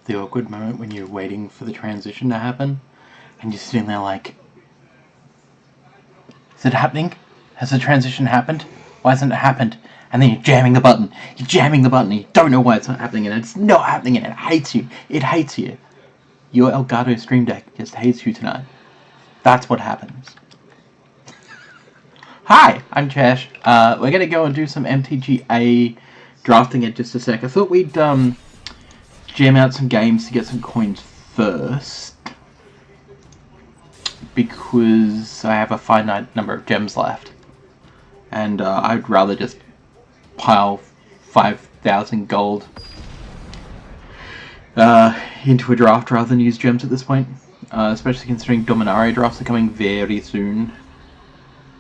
the awkward moment when you're waiting for the transition to happen, and you're sitting there like, is it happening? Has the transition happened? Why hasn't it happened? And then you're jamming the button. You're jamming the button and you don't know why it's not happening, and it's not happening, and it hates you. It hates you. Your Elgato Stream Deck just hates you tonight. That's what happens. Hi, I'm Chash. We're going to go and do some MTGA drafting in just a sec. I thought we'd jam out some games to get some coins first, because I have a finite number of gems left. And I'd rather just pile 5,000 gold into a draft rather than use gems at this point. Especially considering Dominaria drafts are coming very soon.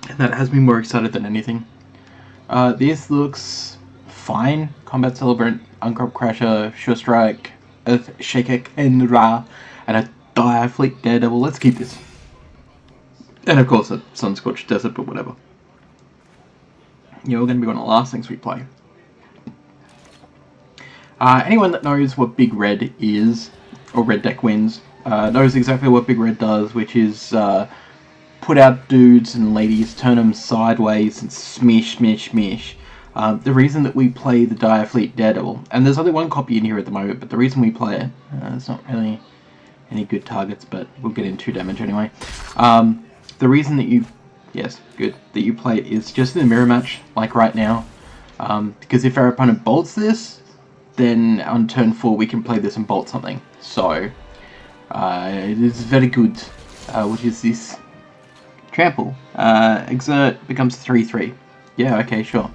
And that has me more excited than anything. This looks fine. Combat Celebrant, Uncrop Crasher, Sure Strike, Earth Shaker, and Ra, and a Dire Fleet Daredevil. Let's keep this. And of course a Sunscorched Desert, but whatever. Yeah, we're going to be one of the last things we play. Anyone that knows what Big Red is, or Red Deck Wins, knows exactly what Big Red does, which is put out dudes and ladies, turn them sideways, and smish, smish, smish. The reason that we play the Dire Fleet Daredevil, and there's only one copy in here at the moment, but the reason we play it, it's not really any good targets, but we'll get in 2 damage anyway. The reason that you, yes, good, that you play it is just in a mirror match, like right now. Because if our opponent bolts this, then on turn 4 we can play this and bolt something. So, it is very good. Which is this? Trample. Exert becomes 3/3. Yeah, okay, sure.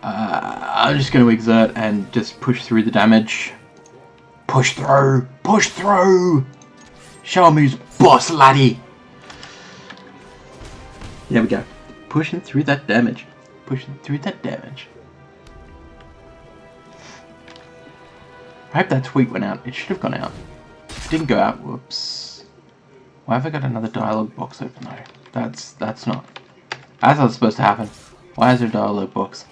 I'm just going to exert and just push through the damage. Push through! Push through! Show him who's boss, laddie! There we go. Pushing through that damage. Pushing through that damage. I hope that tweet went out. It should have gone out. It didn't go out. Whoops. Why have I got another dialogue box open though? That's not. That's not supposed to happen. Why is there a dialogue box?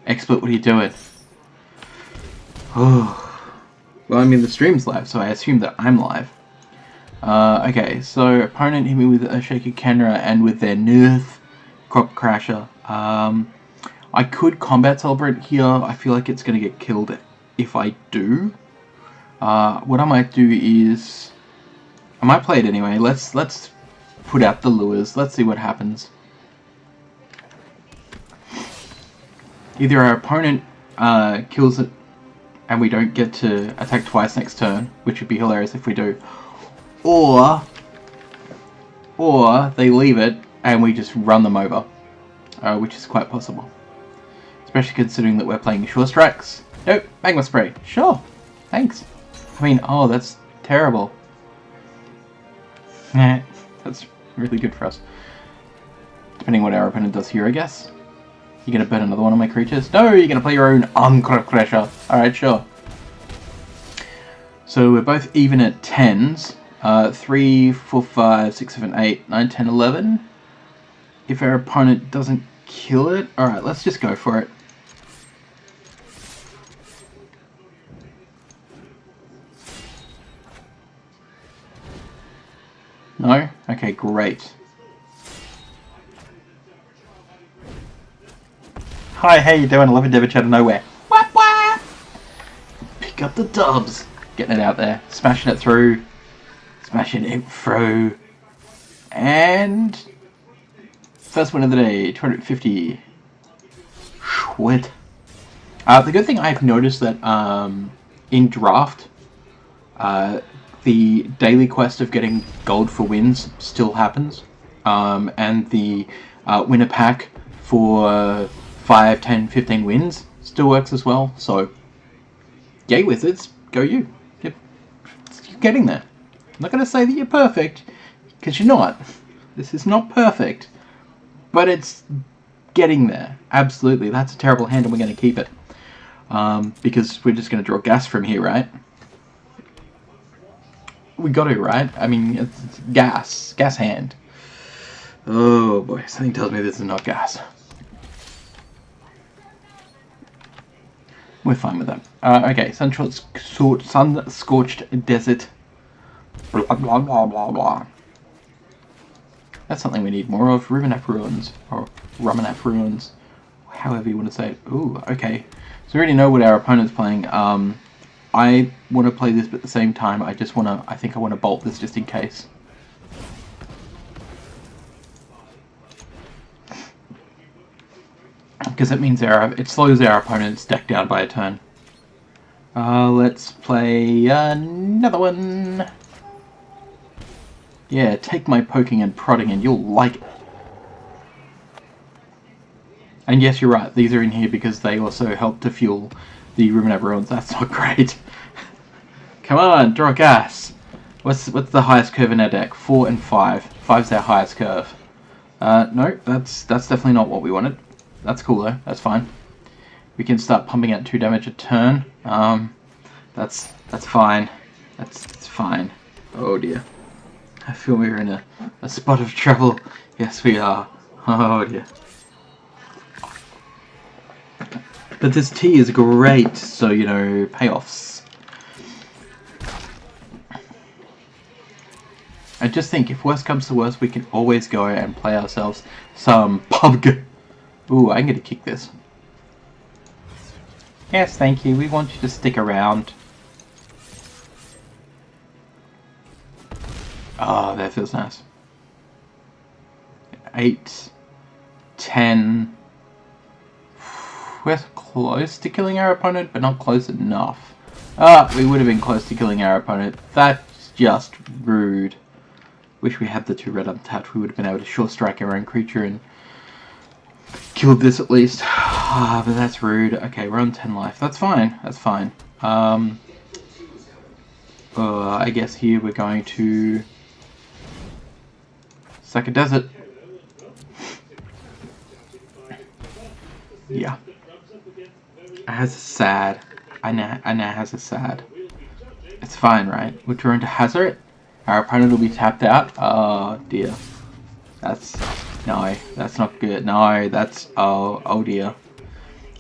XSplit, what are you doing? Oh. Well, I mean, the stream's live, so I assume that I'm live. Okay, so opponent hit me with a Shaker Kenra and with their Nerf Crop Crasher. I could Combat Celebrate here. I feel like it's going to get killed if I do. What I might do is, I might play it anyway. Let's put out the lures. Let's see what happens. Either our opponent kills it and we don't get to attack twice next turn, which would be hilarious if we do, or they leave it and we just run them over, which is quite possible. Especially considering that we're playing Sure Strikes. Nope, Magma Spray. Sure, thanks. I mean, oh, that's terrible. That's really good for us. Depending what our opponent does here, I guess. You gonna burn another one of my creatures? No, you're gonna play your own Uncrop Crasher. Alright, sure. So we're both even at 10s. 3, 4, 5, 6, 7, 8, 9, 10, 11. If our opponent doesn't kill it... Alright, let's just go for it. No? Okay, great. Hi, how you doing? 11 Devich out of nowhere. Wap wap! Pick up the dubs. Getting it out there. Smashing it through. Smashing it through. And... first win of the day. 250. Sweet. The good thing I've noticed that in draft, the daily quest of getting gold for wins still happens. And the winner pack for 5, 10, 15 wins still works as well. So, yay Wizards, go you. You're getting there. I'm not going to say that you're perfect, because you're not. This is not perfect. But it's getting there. Absolutely. That's a terrible hand and we're going to keep it. Because we're just going to draw gas from here, right? We got to, right? I mean, it's gas. Gas hand. Oh boy, something tells me this is not gas. We're fine with that. Okay, sun-scorched desert. Blah, blah, blah, blah, blah. That's something we need more of. Ruminap ruins. Or Ruminap ruins. However you want to say it. Ooh, okay. So we already know what our opponent's playing. I want to play this, but at the same time, I think I want to bolt this just in case. Because it means it slows our opponent's deck down by a turn. Let's play another one. Yeah, take my poking and prodding and you'll like it. And yes, you're right, these are in here because they also help to fuel the Ruminap ruins. That's not great. Come on, draw gas. What's the highest curve in our deck? 4 and 5. 5's our highest curve. No, that's definitely not what we wanted. That's cool though, that's fine. We can start pumping out 2 damage a turn. That's fine. That's fine. Oh dear. I feel we're in a spot of trouble. Yes, we are. Oh dear. But this tea is great, so, you know, payoffs. I just think if worst comes to worst, we can always go and play ourselves some PUBG. Ooh, I'm gonna kick this. Yes, thank you. We want you to stick around. Oh, that feels nice. 8, 10. We're close to killing our opponent, but not close enough. We would have been close to killing our opponent. That's just rude. Wish we had the 2 red untapped. We would have been able to short strike our own creature and killed this at least. But that's rude. Okay, we're on 10 life. That's fine. That's fine. I guess here we're going to sack a desert. Yeah. It has a sad. I know has a sad. It's fine, right? We'll turn to Hazard. Our opponent will be tapped out. Oh dear. No, that's not good. No, that's oh dear.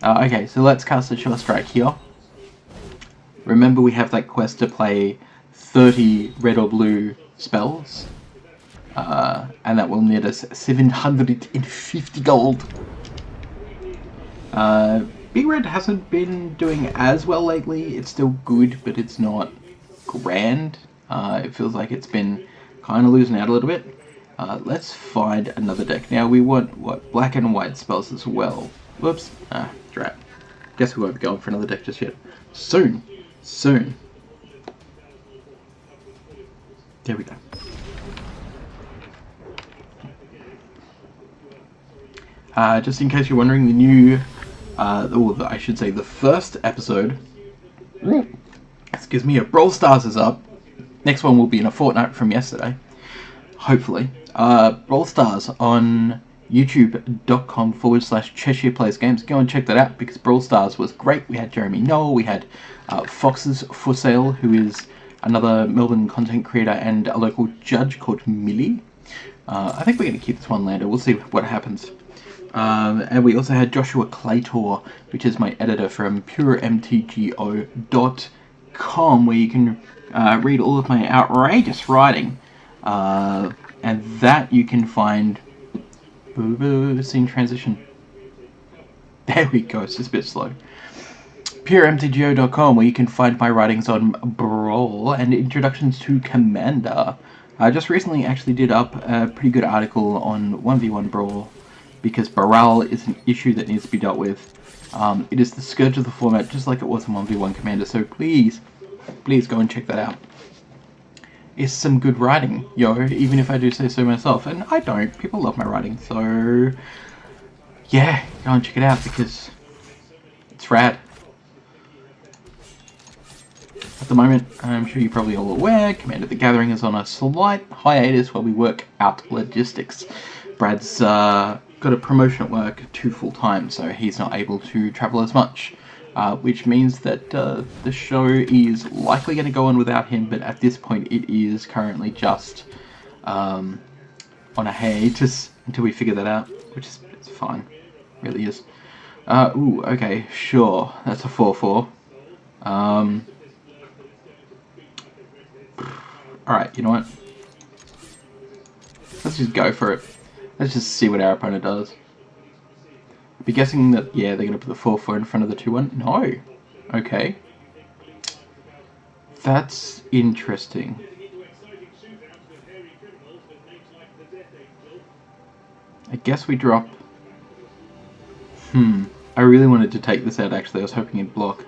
Okay, so let's cast a Short Strike here. Remember we have that quest to play 30 red or blue spells. And that will net us 750 gold. Big Red hasn't been doing as well lately. It's still good, but it's not grand. It feels like it's been kind of losing out a little bit. Let's find another deck. Now we want, what, black and white spells as well. Whoops. Drat. Guess we won't be going for another deck just yet. Soon. Soon. There we go. Just in case you're wondering, the new, or I should say the first episode, excuse me, of Brawl Stars is up. Next one will be in a fortnight from yesterday, hopefully. Brawl Stars on youtube.com/Cheshire Plays Games. Go and check that out because Brawl Stars was great. We had Jeremy Noel, we had Foxes for Sale, who is another Melbourne content creator and a local judge called Millie. I think we're going to keep this one lander. We'll see what happens. And we also had Joshua Claytor, which is my editor from puremtgo.com, where you can read all of my outrageous writing. And that you can find... Scene transition. There we go, it's just a bit slow. puremtgo.com, where you can find my writings on Brawl and introductions to Commander. I just recently actually did up a pretty good article on 1v1 Brawl, because morale is an issue that needs to be dealt with. It is the scourge of the format, just like it was in 1v1 Commander, so please go and check that out. It's some good writing, even if I do say so myself, and I don't. People love my writing, so yeah, go and check it out because it's rad. At the moment, I'm sure you're probably all aware, Commander the Gathering is on a slight hiatus while we work out logistics. Brad's got a promotion at work to full-time, so he's not able to travel as much, which means that the show is likely going to go on without him, but at this point it is currently just on a hiatus until we figure that out, which is it's fine, really is. Ooh, okay, sure. That's a 4-4. Alright, you know what? Let's just go for it. Let's just see what our opponent does. I'd be guessing that, yeah, they're going to put the 4-4 in front of the 2-1. No. Okay. That's interesting. I guess we drop... I really wanted to take this out, actually. I was hoping it'd block.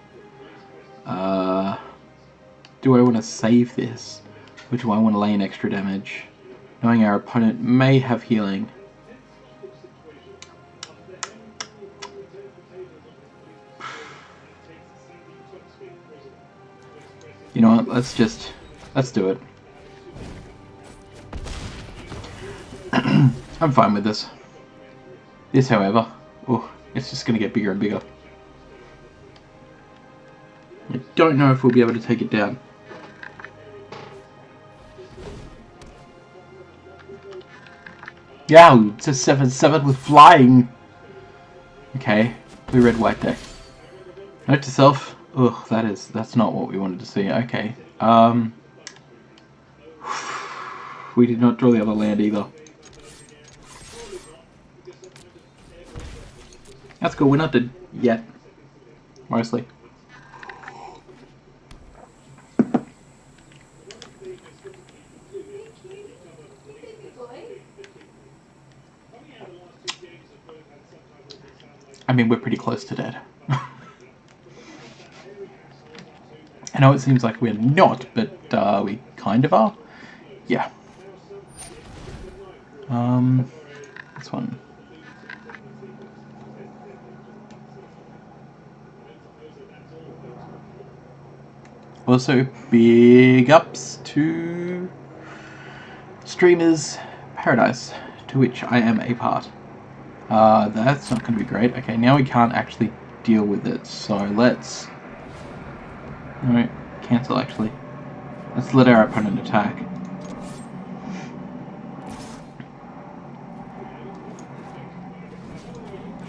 Do I want to save this? Or do I want to lay in extra damage? Knowing our opponent may have healing. You know what, let's do it. I'm fine with this. This, however, it's just going to get bigger and bigger. I don't know if we'll be able to take it down. Yeah, it's a 7-7 with flying. Okay, blue, red, white deck. Note to self. Ugh, that's not what we wanted to see. Okay. We did not draw the other land either. That's cool, we're not dead yet. Mostly. I mean, we're pretty close to dead. I know it seems like we're not, but we kind of are. Yeah. This one. Also, big ups to Streamers Paradise, to which I am a part. That's not going to be great. Okay, now we can't actually deal with it, so let's... No, cancel actually. Let's let our opponent attack.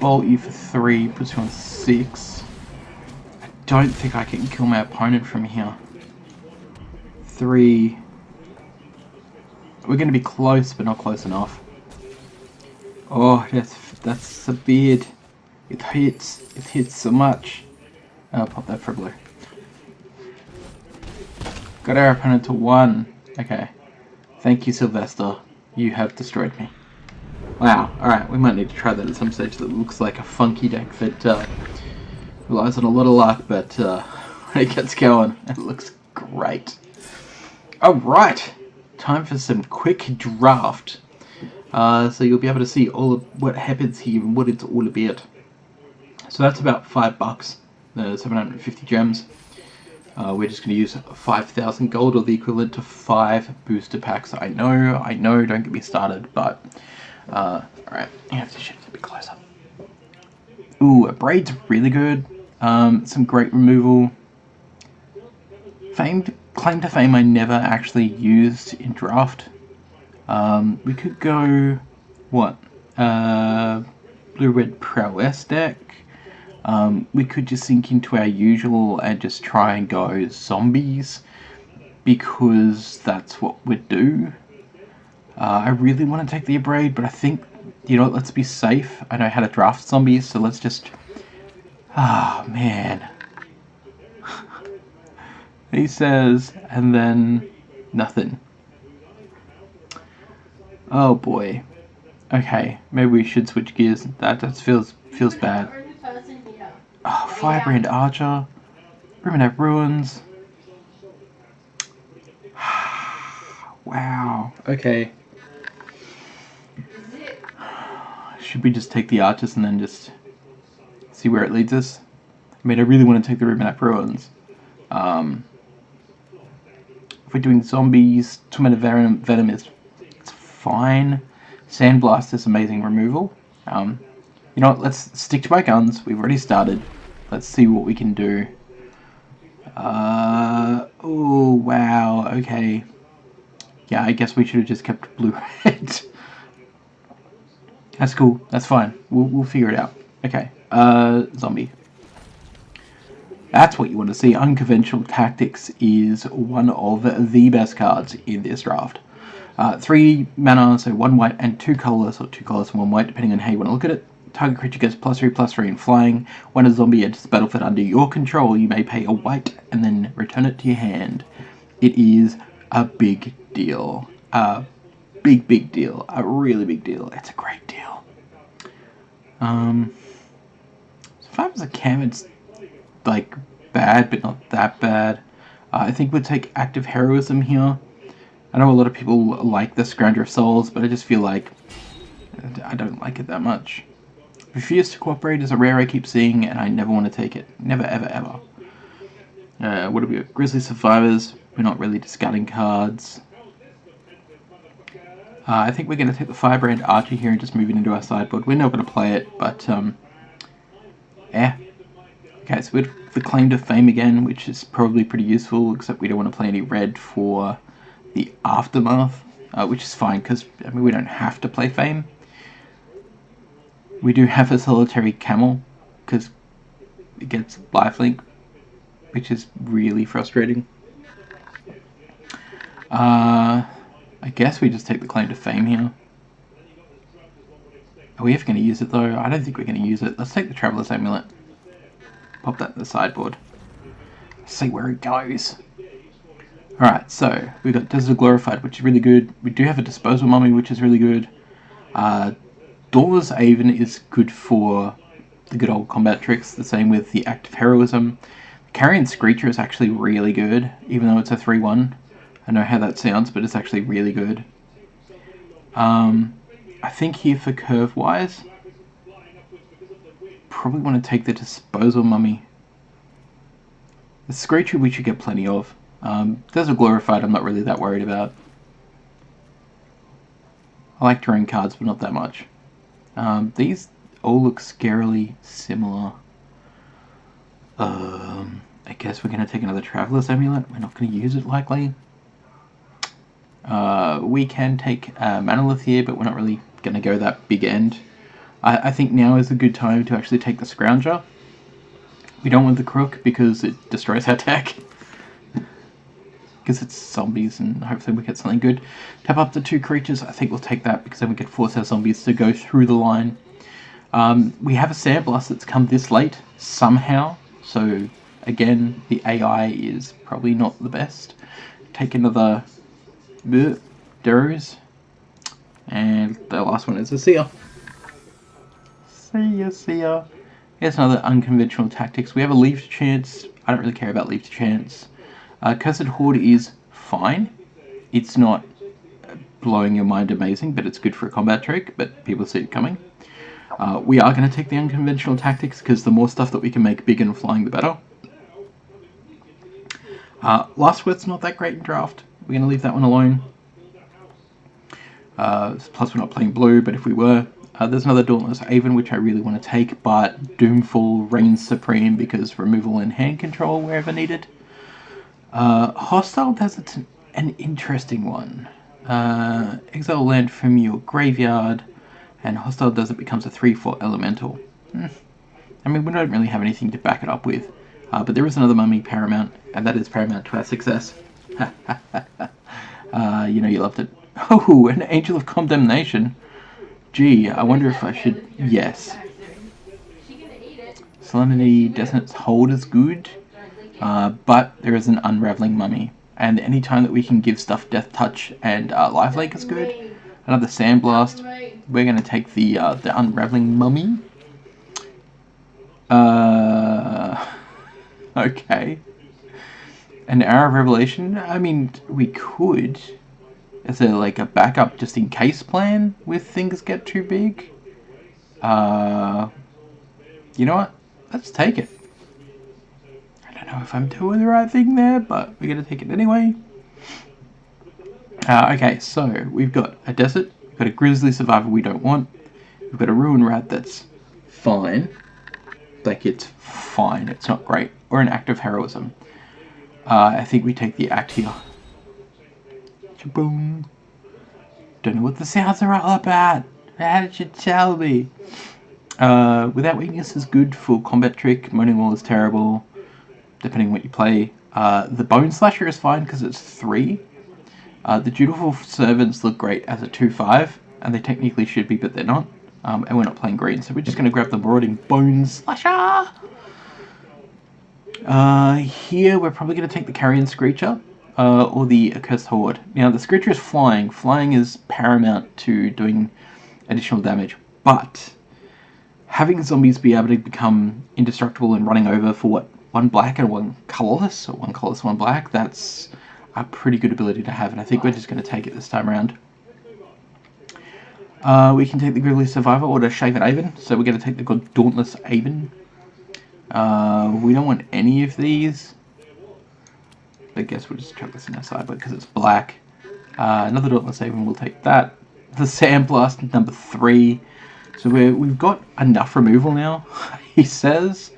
Bolt you for 3, puts you on 6. I don't think I can kill my opponent from here. 3. We're going to be close, but not close enough. Oh, that's a beard. It hits so much. I'll pop that for a blue. Got our opponent to 1. Okay. Thank you, Sylvester. You have destroyed me. Wow, alright, we might need to try that at some stage. That looks like a funky deck that relies on a lot of luck, but when it gets going, it looks great. Alright, time for some quick draft. So you'll be able to see all of what happens here and what it's all about. So that's about $5, the 750 gems. We're just going to use 5,000 gold, or the equivalent to 5 booster packs. I know, don't get me started, but... alright, you have to shift a bit closer. Ooh, Abrade's really good. Some great removal. Claim to fame I never actually used in draft. We could go... what? Blue-red prowess deck. We could just sink into our usual and just try and go zombies, because that's what we'd do. I really want to take the Abrade, but I think, you know what, let's be safe. I know how to draft zombies, so let's just... Ah, man. He says, and then nothing. Oh boy. Okay, maybe we should switch gears. That feels bad. Oh, Firebrand Archer. Ruminate Ruins. Wow. Okay. Should we just take the Archers and then just see where it leads us? I mean, I really want to take the Ruminate Ruins. If we're doing zombies, Tormented Venom is fine. Sandblast is amazing removal. You know what, let's stick to my guns. We've already started. Let's see what we can do. Oh, wow, okay. Yeah, I guess we should have just kept blue-red. That's cool, that's fine. We'll figure it out. Okay, Zombie. That's what you want to see. Unconventional Tactics is one of the best cards in this draft. 3 mana, so 1 white and 2 colorless, or 2 colorless and 1 white, depending on how you want to look at it. Target creature gets +3/+3 in flying. When a zombie enters the battlefield under your control, you may pay a white and then return it to your hand. It is a big deal. A big deal. A really big deal. It's a great deal. Survivors of Cam, it's like bad, but not that bad. I think we'd take Active Heroism here. I know a lot of people like the Scrounger of Souls, but I just feel like I don't like it that much. Refuse to Cooperate is a rare I keep seeing, and I never want to take it. Never, ever. What do we got? Grizzly Survivors. We're not really discarding cards. I think we're going to take the Firebrand Archer here and just move it into our sideboard. We're not going to play it, but yeah. Okay, so we've the Claim to Fame again, which is probably pretty useful, except we don't want to play any red for the Aftermath, which is fine, because I mean, we don't have to play Fame. We do have a Solitary Camel, because it gets lifelink, which is really frustrating. I guess we just take the Claim to Fame here. Are we ever going to use it though? I don't think we're going to use it. Let's take the Traveler's Amulet. Pop that in the sideboard. See where it goes. Alright, so we've got Desert Glorified, which is really good. We do have a Disposal Mummy, which is really good. Dauntless Aven is good for the good old combat tricks. The same with the Active Heroism. Carrion Screecher is actually really good, even though it's a 3/1. I know how that sounds, but it's actually really good. I think here for curve-wise, probably want to take the Disposal Mummy. The Screecher we should get plenty of. Desert Glorified I'm not really that worried about. I like drawing cards, but not that much. These all look scarily similar. I guess we're going to take another Traveler's Amulet. We're not going to use it likely. We can take Manalith here, but we're not really going to go that big end. I think now is a good time to actually take the Scrounger. We don't want the Crook because it destroys our deck. Because it's zombies and hopefully we get something good. Tap up the 2 creatures. I think we'll take that because then we can force our zombies to go through the line. We have a Sandblast that's come this late somehow. So again, the AI is probably not the best. Take another Deros. And the last one is a Seer. See ya. Here's another Unconventional Tactics. We have a Leave to Chance. I don't really care about Leave to Chance. Cursed Horde is fine. It's not blowing your mind amazing, but it's good for a combat trick, but people see it coming. We are going to take the Unconventional Tactics, because the more stuff that we can make big and flying, the better. Last Word's not that great in draft. We're going to leave that one alone. Plus we're not playing blue, but if we were, there's another Dauntless Aven which I really want to take, but Doomfall reigns supreme because removal and hand control wherever needed. Hostile Desert's an interesting one. Exile land from your graveyard, and Hostile Desert becomes a 3/4 elemental. I mean, we don't really have anything to back it up with, but there is another Mummy Paramount, and that is paramount to our success. You know you loved it. Oh, an Angel of Condemnation. Gee, I wonder if I should... Yes. Solemnity Dissonance Hold is good, but there is an Unraveling Mummy. And any time that we can give stuff Death Touch and Lifelink is good. Another Sandblast. We're going to take the Unraveling Mummy. Okay. An Hour of Revelation? I mean, we could... Is there like a backup just in case plan if things get too big? You know what? Let's take it. I don't know if I'm doing the right thing there, but we're going to take it anyway. Okay, so we've got a Desert, we've got a Grizzly Survivor we don't want, we've got a Ruin Rat that's fine. Like, it's fine, it's not great. Or an Act of Heroism. I think we take the Act here. Boom. Don't know what the sounds are all about. How did you tell me? Without Weakness is good for Combat Trick. Moaning Wall is terrible, depending on what you play. The Bone Slasher is fine because it's 3. The Dutiful Servants look great as a 2/5, and they technically should be, but they're not. And we're not playing green, so we're just going to grab the Marauding Bone Slasher! Here we're probably going to take the Carrion Screecher, or the Accursed Horde. Now the Screecher is flying. Flying is paramount to doing additional damage, but having zombies be able to become indestructible and running over for what, 1 black and 1 colourless, or 1 colourless, 1 black, that's a pretty good ability to have, and I think we're just going to take it this time around. We can take the Grisly Survivor or the Shaven Aven, so we're going to take the Dauntless Aven. We don't want any of these. I guess we'll just chuck this in our sideboard because it's black. Another Dauntless Aven, we'll take that. The Sandblast, number 3. So we've got enough removal now, he says.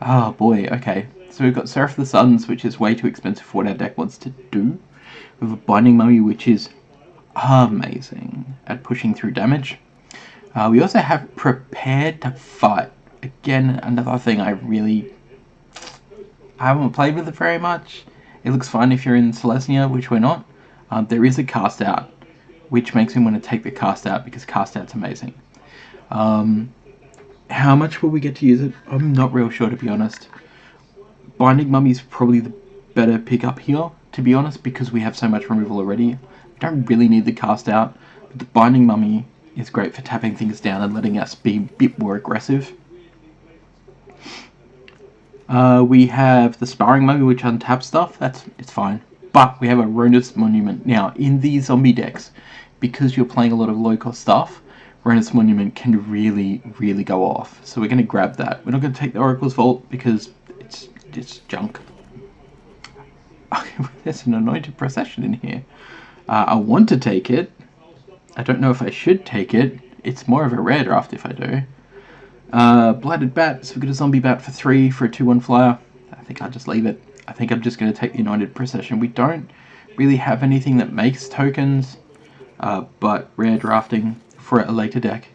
Oh boy, okay. So we've got Seraph of the Suns, which is way too expensive for what our deck wants to do. We have a Binding Mummy, which is amazing at pushing through damage. We also have Prepared to Fight. Again, another thing I haven't played with it very much. It looks fine if you're in Selesnya, which we're not. There is a Cast Out, which makes me want to take the Cast Out because Cast Out's amazing. How much will we get to use it? I'm not real sure, to be honest. Binding Mummy is probably the better pickup here, to be honest, because we have so much removal already. We don't really need the Cast Out, but the Binding Mummy is great for tapping things down and letting us be a bit more aggressive. We have the Sparring Mummy, which untaps stuff. It's fine. But we have a Ronus Monument. Now, in these zombie decks, because you're playing a lot of low-cost stuff, Ronus Monument can really, really go off. So we're going to grab that. We're not going to take the Oracle's Vault because it's junk. There's an Anointed Procession in here. I want to take it. I don't know if I should take it. It's more of a rare draft if I do. Blighted Bat, so we've got a Zombie Bat for 3 for a 2/1 flyer. I think I'll just leave it. I think I'm just going to take the Anointed Procession. We don't really have anything that makes tokens, but rare drafting for a later deck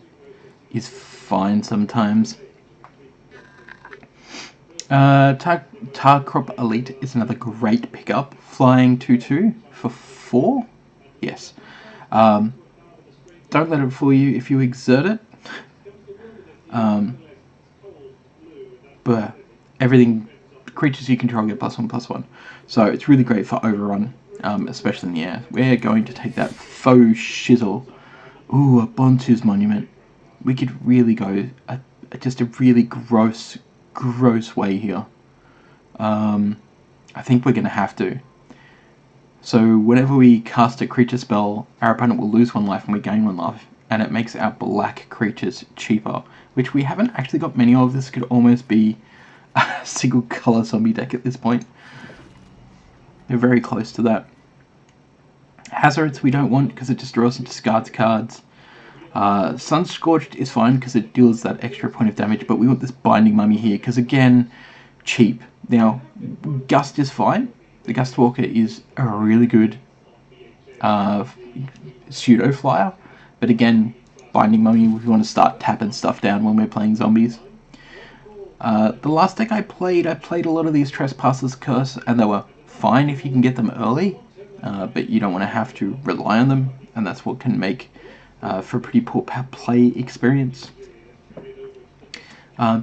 is fine sometimes. Tarkrop Elite is another great pickup. Flying 2/2 for 4. Yes. Don't let it fool you if you exert it. But everything, creatures you control get +1/+1. So it's really great for overrun, especially in the air. We're going to take that Faux Shizzle. Ooh, a Bontu's Monument. We could really go just a really gross way here. I think we're going to have to. So whenever we cast a creature spell, our opponent will lose 1 life and we gain 1 life. And it makes our black creatures cheaper, which we haven't actually got many of. This could almost be a single color zombie deck at this point. They're very close to that. Hazards we don't want because it just draws and discards cards. Sunscorched is fine because it deals that extra point of damage, but we want this Binding Mummy here because, again, cheap. Now, Gust is fine. The Gustwalker is a really good pseudo flyer, but again, Binding Mummy, we want to start tapping stuff down when we're playing zombies. The last deck I played a lot of these Trespassers Curse, and they were fine if you can get them early, but you don't want to have to rely on them, and that's what can make for a pretty poor play experience.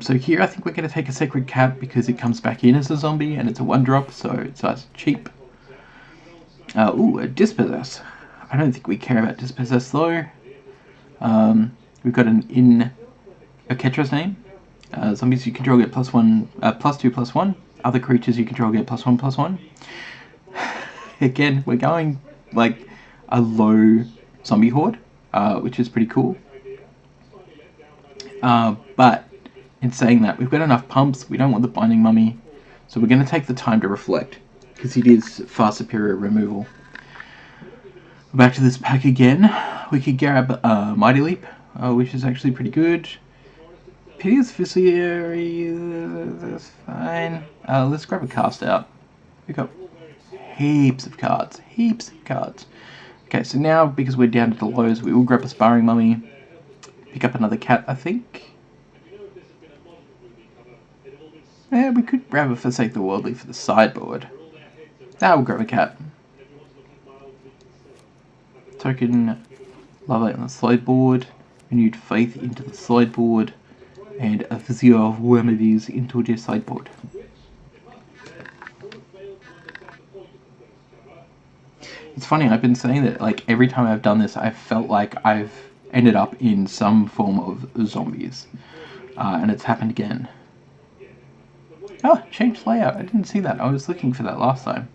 So here I think we're going to take a Sacred Cat because it comes back in as a zombie and it's a 1-drop, so it's nice and cheap. Ooh, a Dispossess. I don't think we care about Dispossess though. We've got an in Oketra's Name. Zombies you control get +2/+1. Other creatures you control get +1/+1. Again, we're going like a low zombie horde, which is pretty cool. But in saying that, we've got enough pumps. We don't want the Binding Mummy, so we're going to take the Time to Reflect because it is far superior removal. Back to this pack again. We could grab Mighty Leap, which is actually pretty good. Piteous Viscera, that's fine. Let's grab a Cast Out. We've got heaps of cards. Okay, so now, because we're down to the lows, we will grab a Sparring Mummy. Pick up another cat, I think. Yeah, we could rather forsake the worldly for the sideboard. We'll grab a cat. Token Love on the sideboard. Renewed Faith into the sideboard. And a Vizier of Remedies into the sideboard. It's funny, I've been saying that like every time I've done this, I've felt like I've ended up in some form of zombies. And it's happened again. Oh, changed layout. I didn't see that. I was looking for that last time.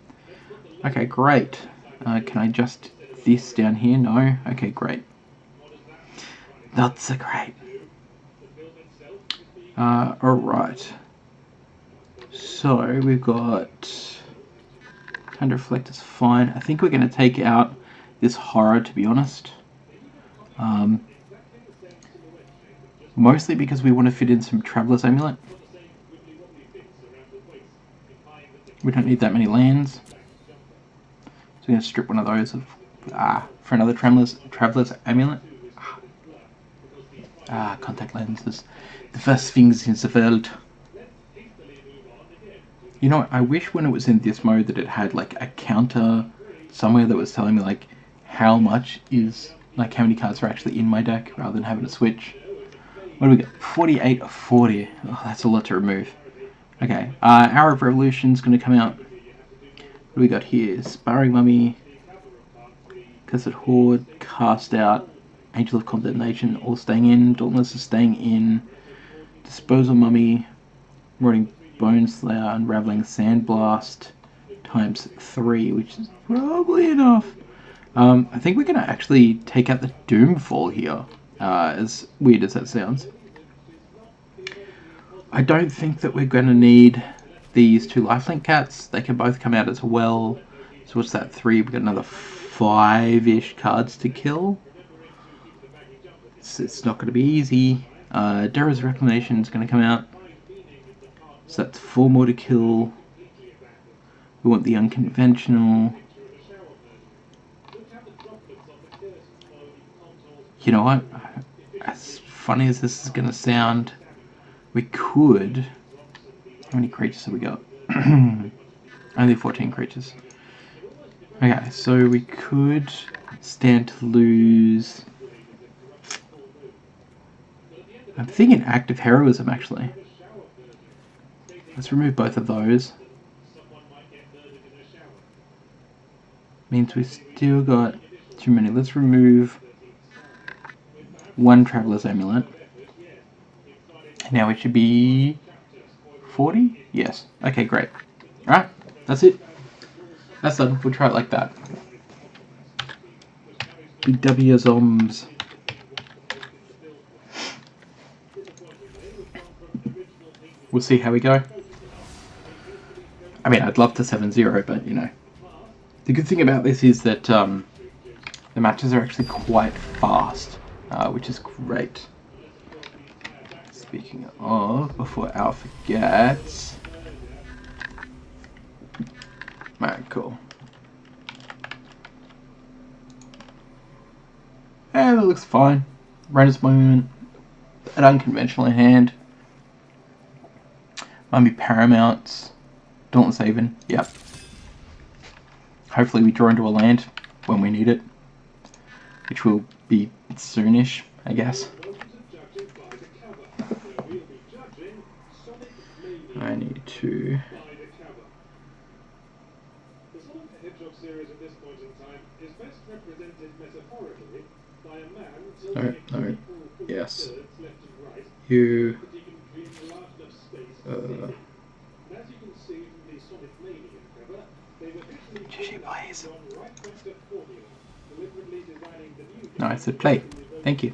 Okay, great. Can I adjust this down here? No? Okay, great. That's a great. Alright. So, we've got... Thunder Reflect is fine. I think we're going to take out this horror, to be honest. Mostly because we want to fit in some Traveler's Amulet. We don't need that many lands. So we're going to strip one of those of, for another Traveler's Amulet. Contact lenses. The first things in the world. You know, I wish when it was in this mode that it had like a counter somewhere that was telling me like how much is, like how many cards are actually in my deck rather than having to switch. What do we got? 48 of 40. Oh, that's a lot to remove. Okay, Hour of Revolution is going to come out. What do we got here? Sparring Mummy, Cursed Horde, Cast Out, Angel of Condemnation, all staying in. Dauntless is staying in. Disposal Mummy, Rotting Bone Slayer, Unraveling Sandblast, times 3, which is probably enough. I think we're going to actually take out the Doomfall here, as weird as that sounds. I don't think that we're going to need these 2 lifelink cats. They can both come out as well. So what's that, 3? We've got another 5-ish cards to kill. It's not going to be easy. Dara's Reclamation is going to come out. So that's 4 more to kill. We want the unconventional. You know what? As funny as this is going to sound, we could... How many creatures have we got? Only 14 creatures. Okay, so we could stand to lose... I'm thinking Active Heroism, actually. Let's remove both of those. Means we still got too many. Let's remove 1 Traveler's Amulet. Now it should be 40? Yes. Okay, great. Alright, that's it. That's done. We'll try it like that. Big W Zombs. We'll see how we go. I mean, I'd love to 7-0, but, you know. The good thing about this is that the matches are actually quite fast, which is great. Speaking of, before Al forgets... Alright, cool. And that looks fine. Random Moment, an unconventional in hand. Mummy Paramounts, Dauntless Haven, yep. Hopefully we draw into a land when we need it, which will be soonish, I guess. I need to... No, yes. You... please. No, I said play. Thank you.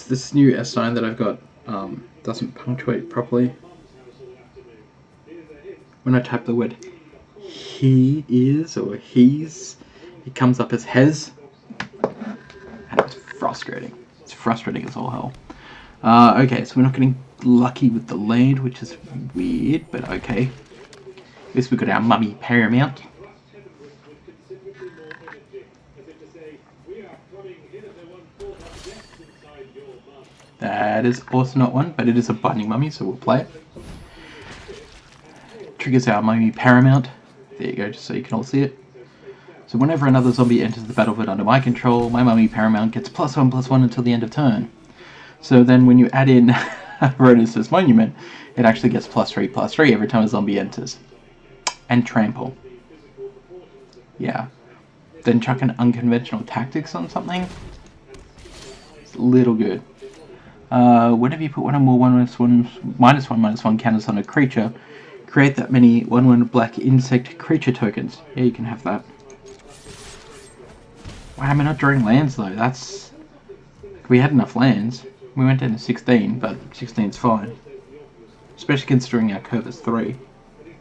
This new S9 that I've got doesn't punctuate properly. When I type the word he is or he's, it comes up as hes, and it's frustrating. It's frustrating as all hell. Okay, so we're not getting lucky with the land, which is weird, but okay. At least we got our mummy paramount. That is also not one, but it is a binding mummy, so we'll play it. Triggers our mummy paramount. There you go, just so you can all see it. So whenever another zombie enters the battlefield under my control, my mummy paramount gets +1/+1 until the end of turn. So then when you add in Rhonas' Monument, it actually gets +3/+3 every time a zombie enters. And trample. Yeah. Then chuck an unconventional tactics on something. It's a little good. Whenever you put one or more -1/-1 counters on a creature, create that many 1/1 black insect creature tokens. Yeah, you can have that. Why am I not drawing lands though? That's... We had enough lands. We went down to 16, but 16's fine. Especially considering our curve is 3.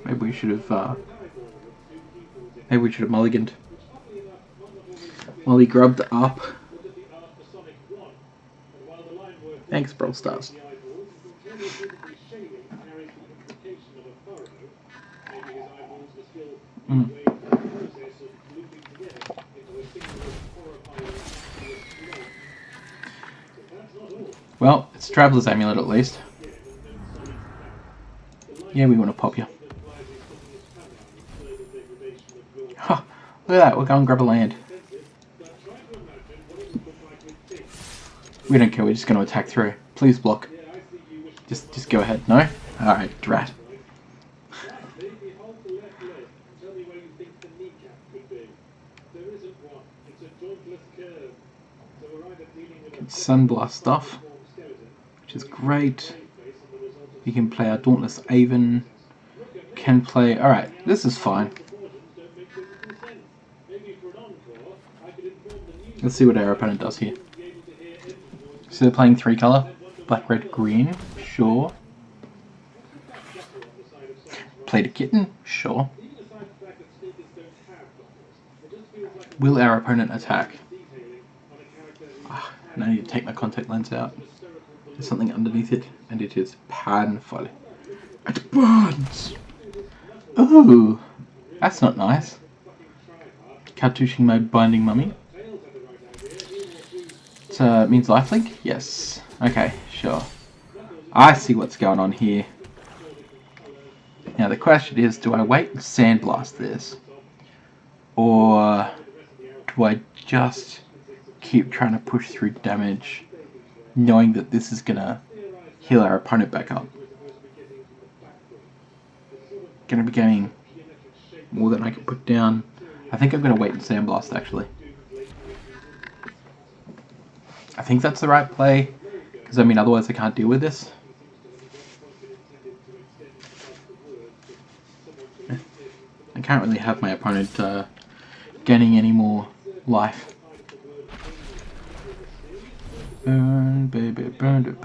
Maybe we should have mulliganed. Molly grubbed up. Thanks, Brawl Stars. Well, it's Traveler's Amulet at least. Yeah, we want to pop you. Huh, look at that, we'll go and grab a land. We don't care, we're just going to attack through. Please block. Just go ahead. No? Alright, drat. Sunblast stuff, which is great. You can play our Dauntless Aven. Can play... Alright, this is fine. Let's see what our opponent does here. So they're playing 3 color. Black, red, green. Sure. Played a kitten. Sure. Will our opponent attack? And I need to take my contact lens out. There's something underneath it, and it is painful. It burns! Ooh, that's not nice. Cartouching my binding mummy. So, it means lifelink? Yes. Okay, sure. I see what's going on here. Now the question is, do I wait and sandblast this? Or do I just keep trying to push through damage, knowing that this is gonna heal our opponent back up? Gonna be getting more than I can put down. I think I'm gonna wait and sandblast actually. I think that's the right play, because I mean otherwise I can't deal with this. I can't really have my opponent gaining any more life. Burn, baby, burn,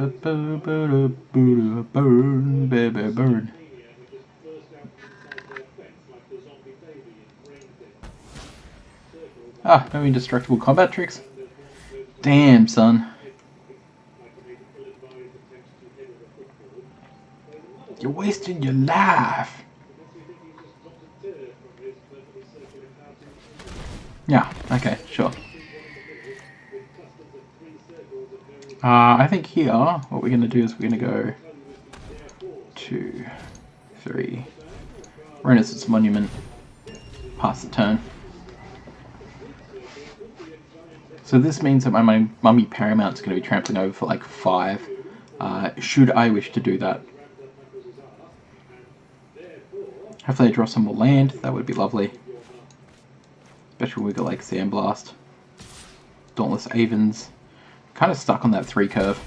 burn, baby, burn. Ah, no indestructible combat tricks. Damn, son. You're wasting your life. Yeah, okay, sure. I think here, what we're going to do is we're going to go 2, 3, Rhonas' Monument, pass the turn. So this means that my mummy paramount's going to be trampling over for like 5, should I wish to do that. Hopefully I draw some more land, that would be lovely. Especially when we got like Sandblast, Dauntless Avens. Kind of stuck on that 3 curve.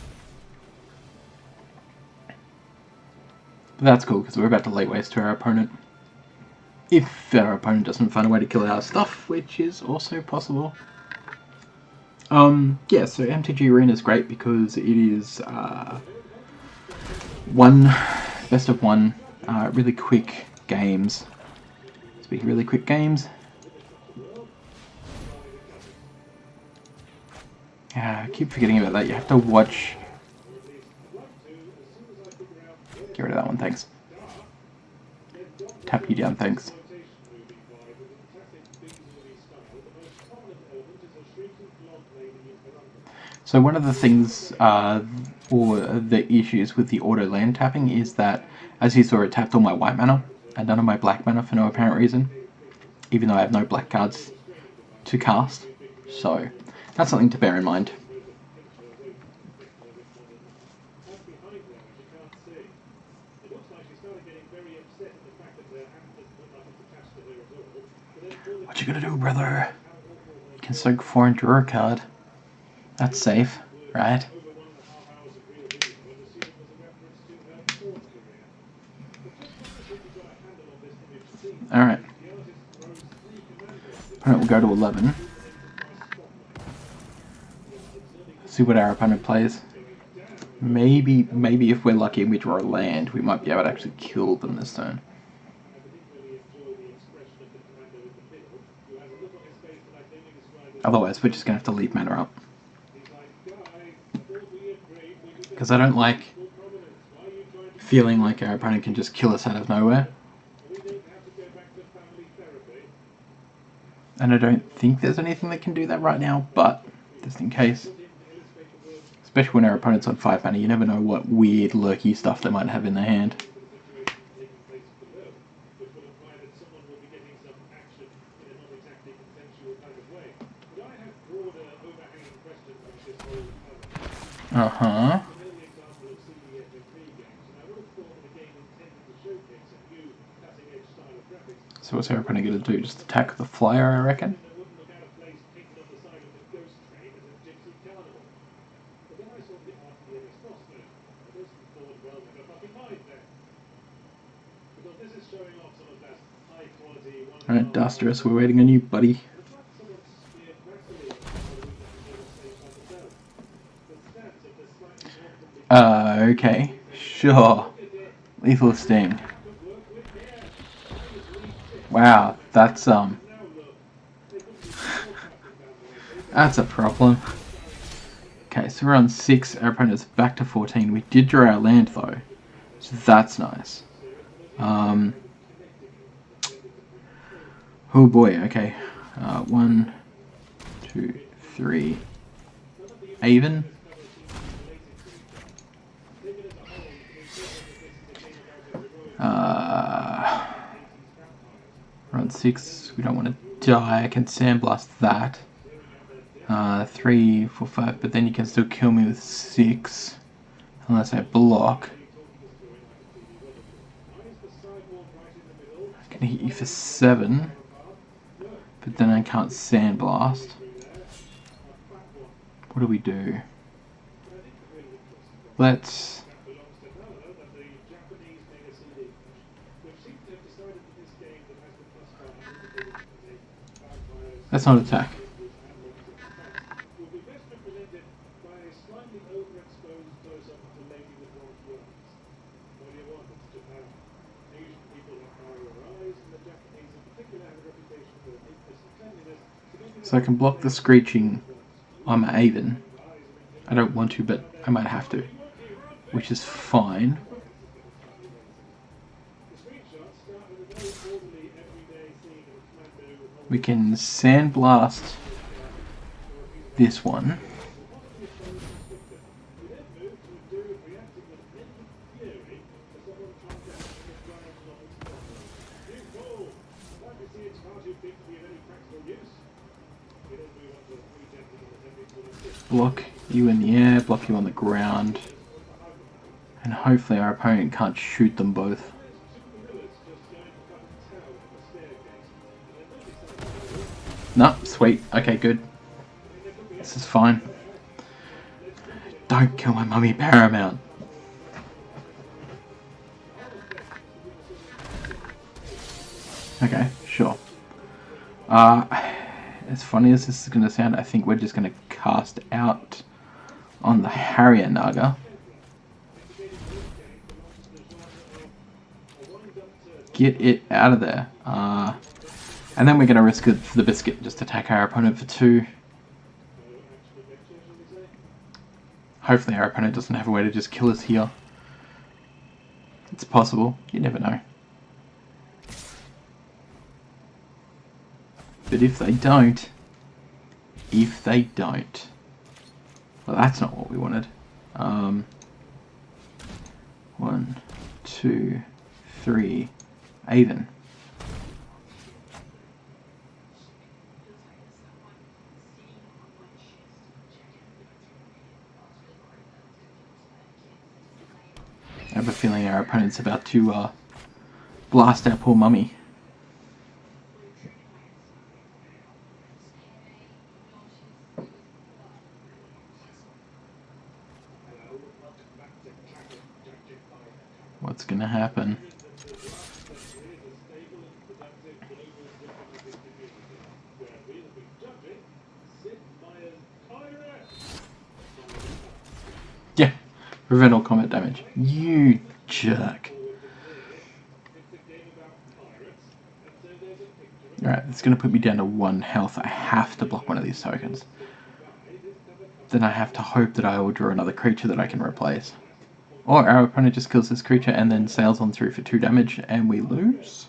But that's cool, because we're about to lay waste to our opponent. If our opponent doesn't find a way to kill our stuff, which is also possible. Yeah, so MTG Arena is great because it is best of one, really quick games. Speaking of really quick games, I keep forgetting about that. You have to watch. Get rid of that one, thanks. tap you down, thanks. So one of the things, or the issues with the auto land tapping is that, as you saw, it tapped all my white mana and none of my black mana for no apparent reason, even though I have no black cards to cast. So that's something to bear in mind. What you gonna do, brother? You can soak 4 and draw a card. That's safe, right? Alright. Opponent will go to 11. See what our opponent plays. Maybe if we're lucky and we draw a land, we might be able to actually kill them this turn. Otherwise, we're just going to have to leave mana up. Because I don't like feeling like our opponent can just kill us out of nowhere. And I don't think there's anything that can do that right now, but just in case. Especially when our opponent's on 5 mana, you never know what weird lurky stuff they might have in their hand. Uh-huh. So what's our opponent going to do? Just attack the flyer, I reckon? Alright, Dusterous, we're waiting on you, buddy. Okay. Sure. Lethal Sting. Wow, that's that's a problem. Okay, so we're on 6, our opponent's back to 14. We did draw our land though, so that's nice. Oh boy, okay. 1, 2, 3. Aven. We're on 6. We don't want to die. I can sandblast that. 3, 4, 5. But then you can still kill me with 6, unless I block. I can hit you for 7, but then I can't sandblast. What do we do? Let's... Let's not attack. So I can block the Screeching on my Aven. I don't want to, but I might have to, which is fine. We can sandblast this one. Block you in the air, block you on the ground, and hopefully our opponent can't shoot them both. No, sweet. Okay, good. This is fine. Don't kill my mummy Paramount. Okay, sure. As funny as this is going to sound, I think we're just going to cast out on the Harrier Naga. Get it out of there. And then we're going to risk it for the biscuit, just attack our opponent for 2. Hopefully our opponent doesn't have a way to just kill us here. It's possible, you never know. But if they don't, well, that's not what we wanted. 1, 2, 3, Aiden. I have a feeling our opponent's about to blast our poor mummy. What's gonna happen? Yeah, prevent all combat damage. You jerk. Alright, it's gonna put me down to 1 health. I have to block one of these tokens. Then I have to hope that I will draw another creature that I can replace. Or our opponent just kills this creature and then sails on through for 2 damage and we lose.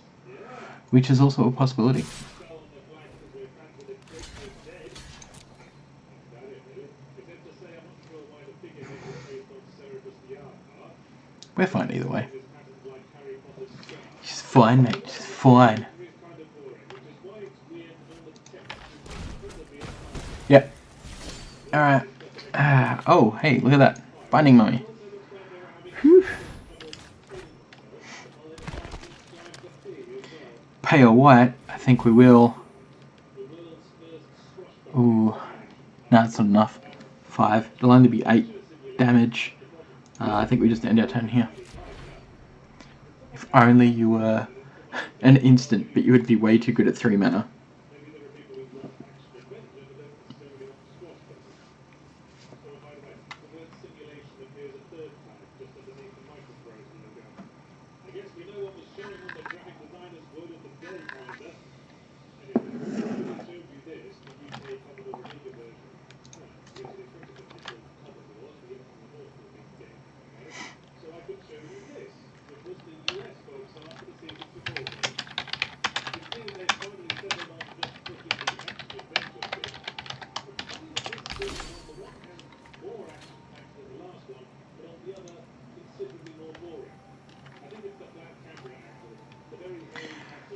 Which is also a possibility. We're fine either way. She's fine, mate. She's fine. Yep. Alright. Oh, hey, look at that. Binding Mummy. Whew. Pay a white. I think we will. Ooh. No, it's not enough. 5. It'll only be 8 damage. I think we just end our turn here. If only you were an instant, but you would be way too good at 3 mana.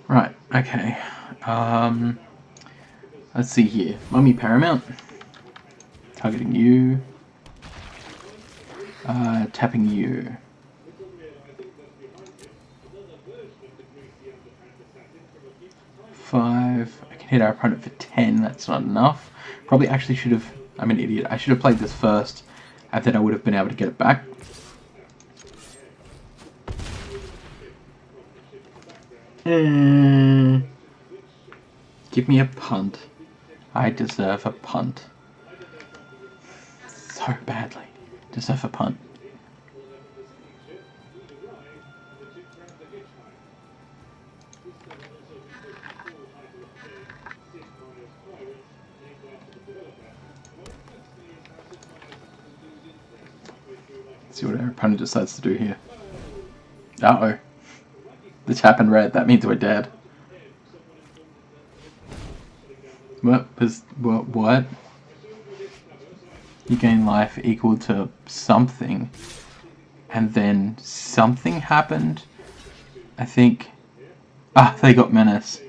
Right, okay. Let's see here. Mummy Paramount. Targeting you. Tapping you. 5. I can hit our opponent for 10. That's not enough. Probably actually should have... I'm an idiot. I should have played this first, and then I would have been able to get it back. Give me a punt. I deserve a punt. So badly. Deserve a punt. Let's see what our opponent decides to do here. Uh-oh. The tap in red, that means we're dead. What? You gain life equal to something. And then something happened? I think... they got Menace.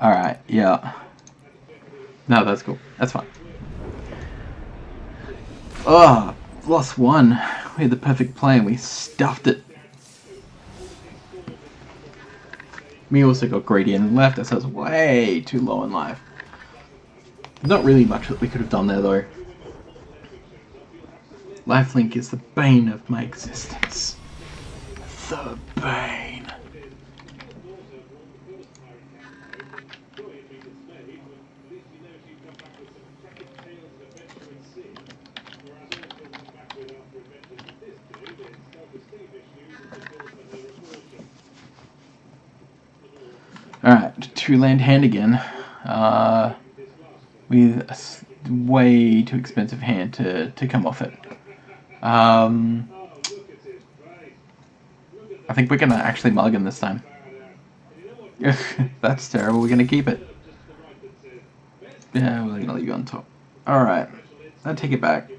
Alright, yeah. No, that's cool. That's fine. Lost 1. We had the perfect play and we stuffed it. We also got greedy and left ourselves way too low in life. There's not really much that we could have done there though. Lifelink is the bane of my existence. The bane. Alright, 2-land hand again. With a way too expensive hand to come off it. I think we're gonna actually mulligan this time. That's terrible, we're gonna keep it. Yeah, we're gonna leave you on top. Alright. I'll take it back.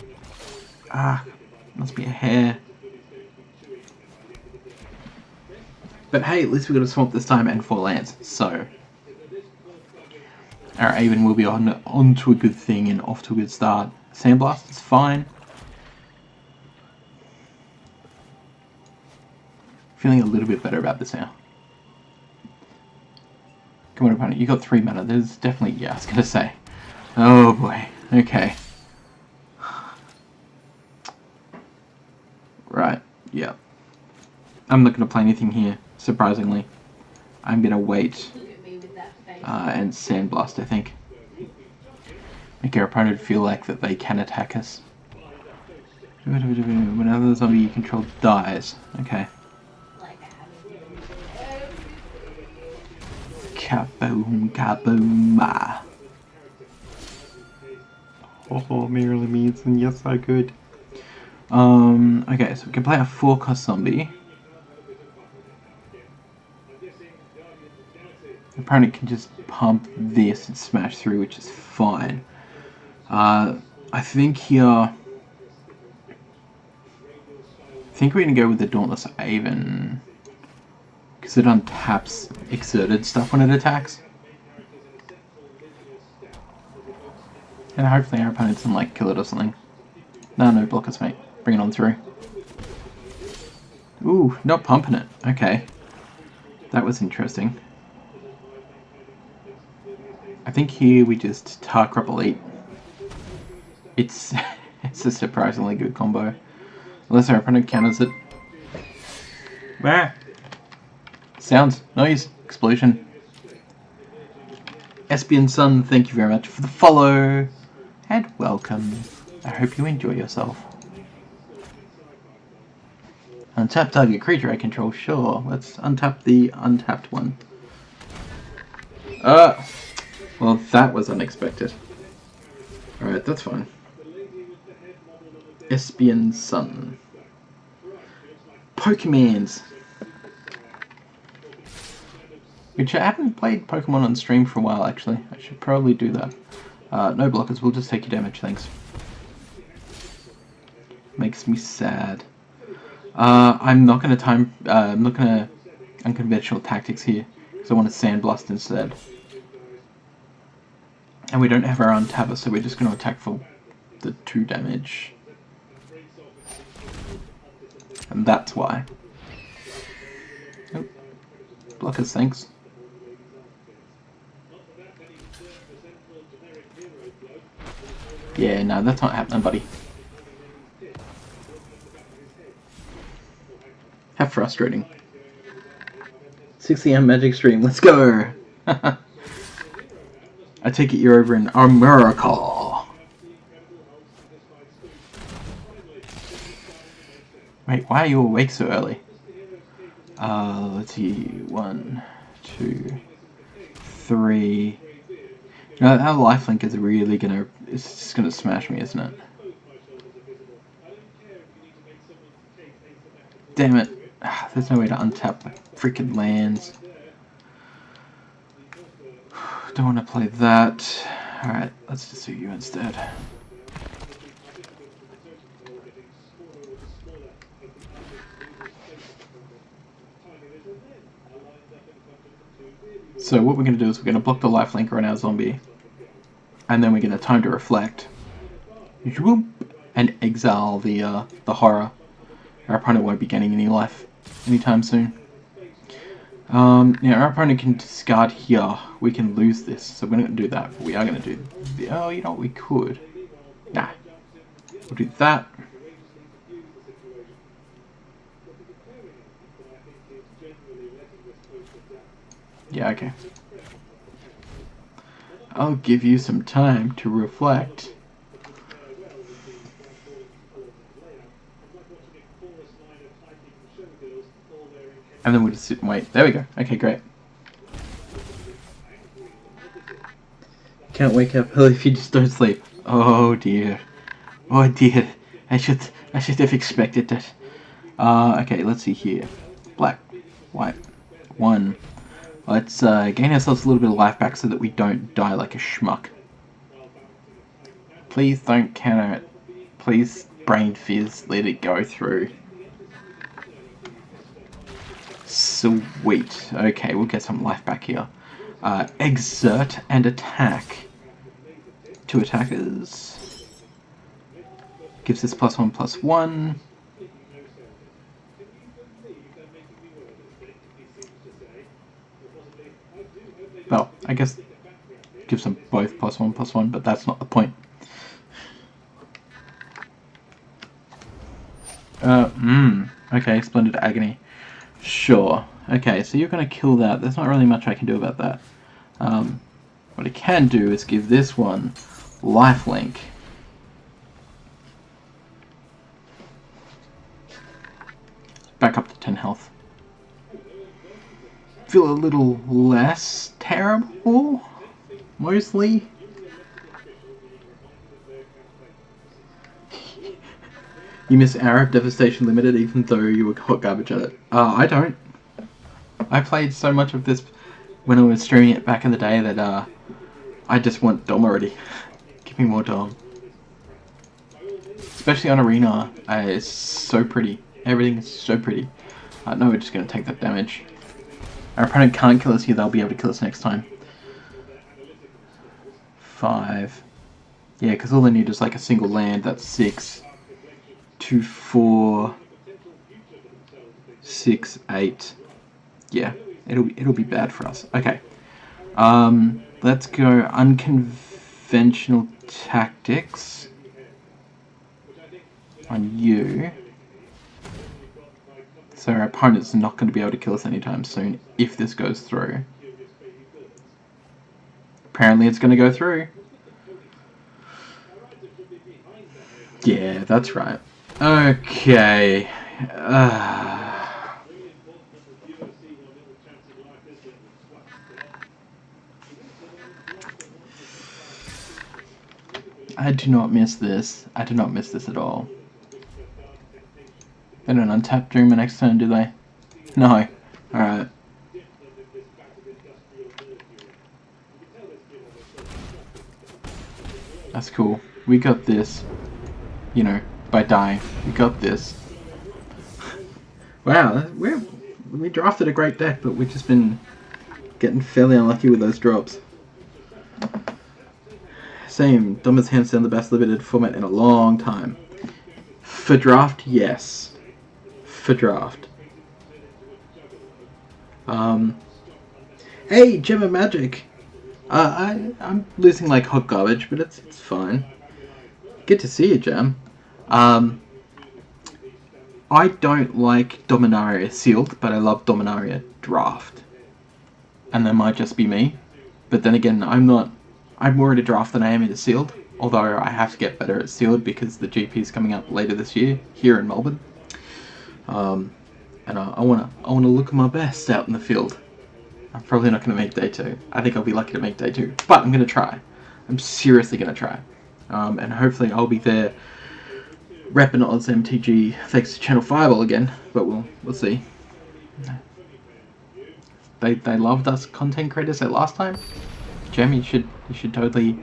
Must be a hair. But hey, at least we got a swamp this time and 4 lands, so... Our Aven will be on to a good thing and off to a good start. Sandblast is fine. Feeling a little bit better about this now. Come on, opponent, you got 3 mana. There's definitely... Yeah, I was gonna say. Oh boy. Okay. Right, yeah. I'm not gonna play anything here, surprisingly. I'm gonna wait and Sandblast, I think. Make our opponent feel like that they can attack us. Whenever the zombie you control dies. Okay. Kaboom, kaboom. Oh, Marilyn Manson, yes I could. Okay, so we can play a 4-cost zombie. The opponent can just pump this and smash through, which is fine. I think here... I think we're going to go with the Dauntless Aven. Because it untaps Exerted stuff when it attacks. And hopefully our opponent doesn't like kill it or something. No blockers, mate. Bring it on through. Ooh, not pumping it. Okay. That was interesting. I think here we just Tarkrop Elite. It's a surprisingly good combo. Unless our opponent counters it. Ah. Sounds, noise, explosion. Espion Sun, thank you very much for the follow. And welcome. I hope you enjoy yourself. Untap target creature I control, sure. Let's untap the untapped one. Well, that was unexpected. Alright, that's fine. Espion Sun. Pokemans. Which I haven't played Pokemon on stream for a while, actually. I should probably do that. No blockers, we'll just take your damage, thanks. Makes me sad. I'm not gonna I'm not gonna unconventional tactics here, because I want to Sandblast instead. And we don't have our untapper, so we're just gonna attack for the 2 damage. And that's why. Oh. Blockers, thanks. Yeah, no, that's not happening, buddy. How frustrating. 6 AM Magic Stream, let's go! I take it you're over in America. Wait, why are you awake so early? Let's see. 1, 2, 3. You know, our lifelink is really gonna... It's just gonna smash me, isn't it? Damn it. There's no way to untap the freaking lands. Don't want to play that. Alright, let's just do you instead. So what we're going to do is we're going to block the lifelink on our zombie. And then we're going to time to reflect. And exile the horror. Our opponent won't be getting any life anytime soon. Now our opponent can discard here. We can lose this, so we're not going to do that. But we are going to do... Oh, you know what? We could. Nah. We'll do that. Yeah, okay. I'll give you some time to reflect. And then we'll just sit and wait. There we go. Okay, great. Can't wake up early if you just don't sleep. Oh dear. Oh dear. I should have expected that. Okay, let's see here. Black, white, 1. Let's gain ourselves a little bit of life back so that we don't die like a schmuck. Please don't counter it. Please, Brain Fizz, let it go through. Sweet. Okay, we'll get some life back here. Exert and attack. 2 attackers. Gives this +1/+1. Well, I guess gives them both +1/+1, but that's not the point. Okay, Splendid Agony. Sure. Okay, so you're going to kill that. There's not really much I can do about that. What I can do is give this one lifelink. Back up to 10 health. Feel a little less terrible, mostly. You miss Arab Devastation Limited even though you were hot garbage at it. I don't. I played so much of this when I was streaming it back in the day that I just want Dom already. Give me more Dom. Especially on Arena, it's so pretty. Everything is so pretty. No, we're just going to take that damage. Our opponent can't kill us here, they'll be able to kill us next time. 5. Yeah, because all they need is like a single land, that's 6. 2, 4, 6, 8. Yeah, it'll be bad for us. Okay. Let's go unconventional tactics on you. So our opponent's not going to be able to kill us anytime soon if this goes through. Apparently it's going to go through. Yeah, that's right. Okay. I do not miss this. I do not miss this at all. They don't untap Dreamer next turn, do they? No. Alright. That's cool. We got this. You know, by dying. We got this. Wow, we drafted a great deck, but we've just been getting fairly unlucky with those drops. Same. Dumbest hands down the best limited format in a long time. For draft, yes. For draft. Hey, Gem of Magic. I'm losing like hot garbage, but it's fine. Good to see you, Gem. I don't like Dominaria Sealed, but I love Dominaria Draft. And that might just be me. But then again, I'm more into Draft than I am into Sealed. Although I have to get better at Sealed because the GP is coming up later this year here in Melbourne. And I wanna look my best out in the field. I'm probably not gonna make day 2. I think I'll be lucky to make day 2, but I'm gonna try. I'm seriously gonna try. And hopefully I'll be there repping Oz MTG thanks to Channel Fireball again, but we'll see. They loved us content creators that last time. Gem, you should totally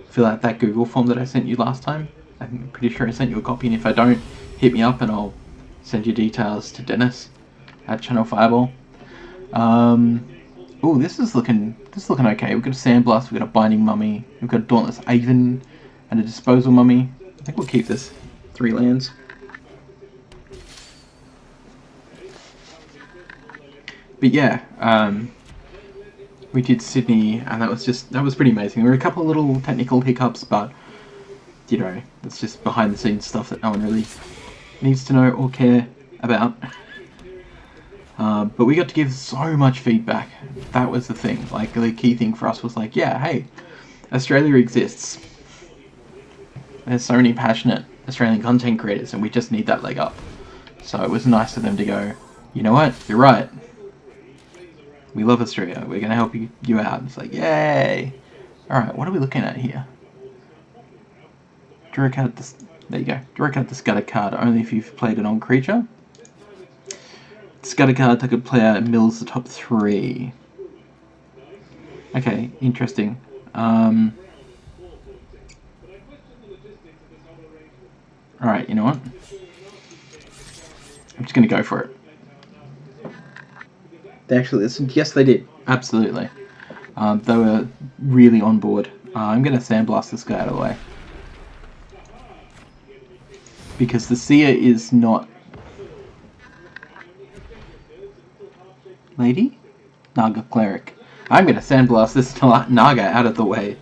fill out that Google form that I sent you last time. I'm pretty sure I sent you a copy, and if I don't, hit me up and I'll send you details to Dennis at Channel Fireball. Oh, this is looking okay. We've got a Sandblast, we've got a Binding Mummy, we've got a Dauntless Aven, and a Disposal Mummy. I think we'll keep this 3 lands. But yeah, we did Sydney, and that was pretty amazing. There were a couple of little technical hiccups, but you know, it's just behind the scenes stuff that no one really needs to know or care about. But we got to give so much feedback. That was the thing. Like, the key thing for us was like, yeah, hey, Australia exists. There's so many passionate Australian content creators, and we just need that leg up. So it was nice of them to go, you know what, you're right. We love Australia. We're going to help you out. It's like, yay. Alright, what are we looking at here? Draw a card. There you go. Draw a card, discard a card only if you've played it on creature. Discard a card, take a player, mills the top 3. Okay, interesting. Alright, you know what? I'm just going to go for it. They actually listened. Yes, they did. Absolutely. They were really on board. I'm going to sandblast this guy out of the way. Because the seer is not... Lady? Naga cleric. I'm going to sandblast this Naga out of the way.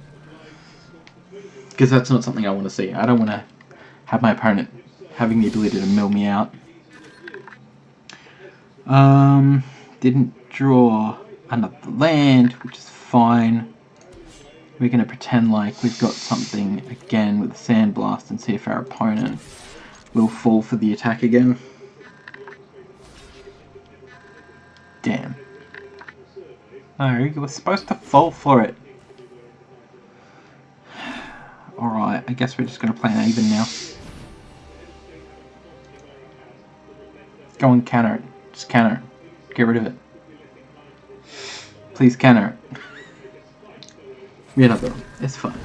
Because that's not something I want to see. I don't want to have my opponent having the ability to mill me out. Didn't draw another land, which is fine. We're going to pretend like we've got something again with a sandblast and see if our opponent will fall for the attack again. Damn. No, you were supposed to fall for it. Alright, I guess we're just going to play an even now. Go and counter it. Just counter it. Get rid of it. Please counter it. Yeah, another one. It's fine.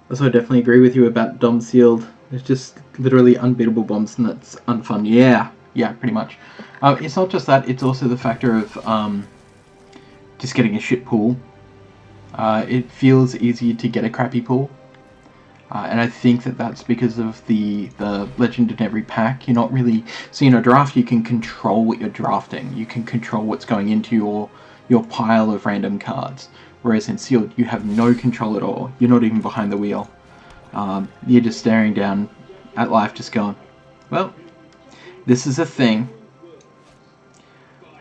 Also, I definitely agree with you about Dom Sealed. It's just literally unbeatable bombs and that's unfun. Yeah, pretty much. It's not just that, it's also the factor of just getting a shit pool. It feels easier to get a crappy pool. And I think that that's because of the legend in every pack. You're not really... So, draft, you can control what you're drafting. You can control what's going into your pile of random cards. Whereas in Sealed, you have no control at all. You're not even behind the wheel. You're just staring down at life, just going, well, this is a thing.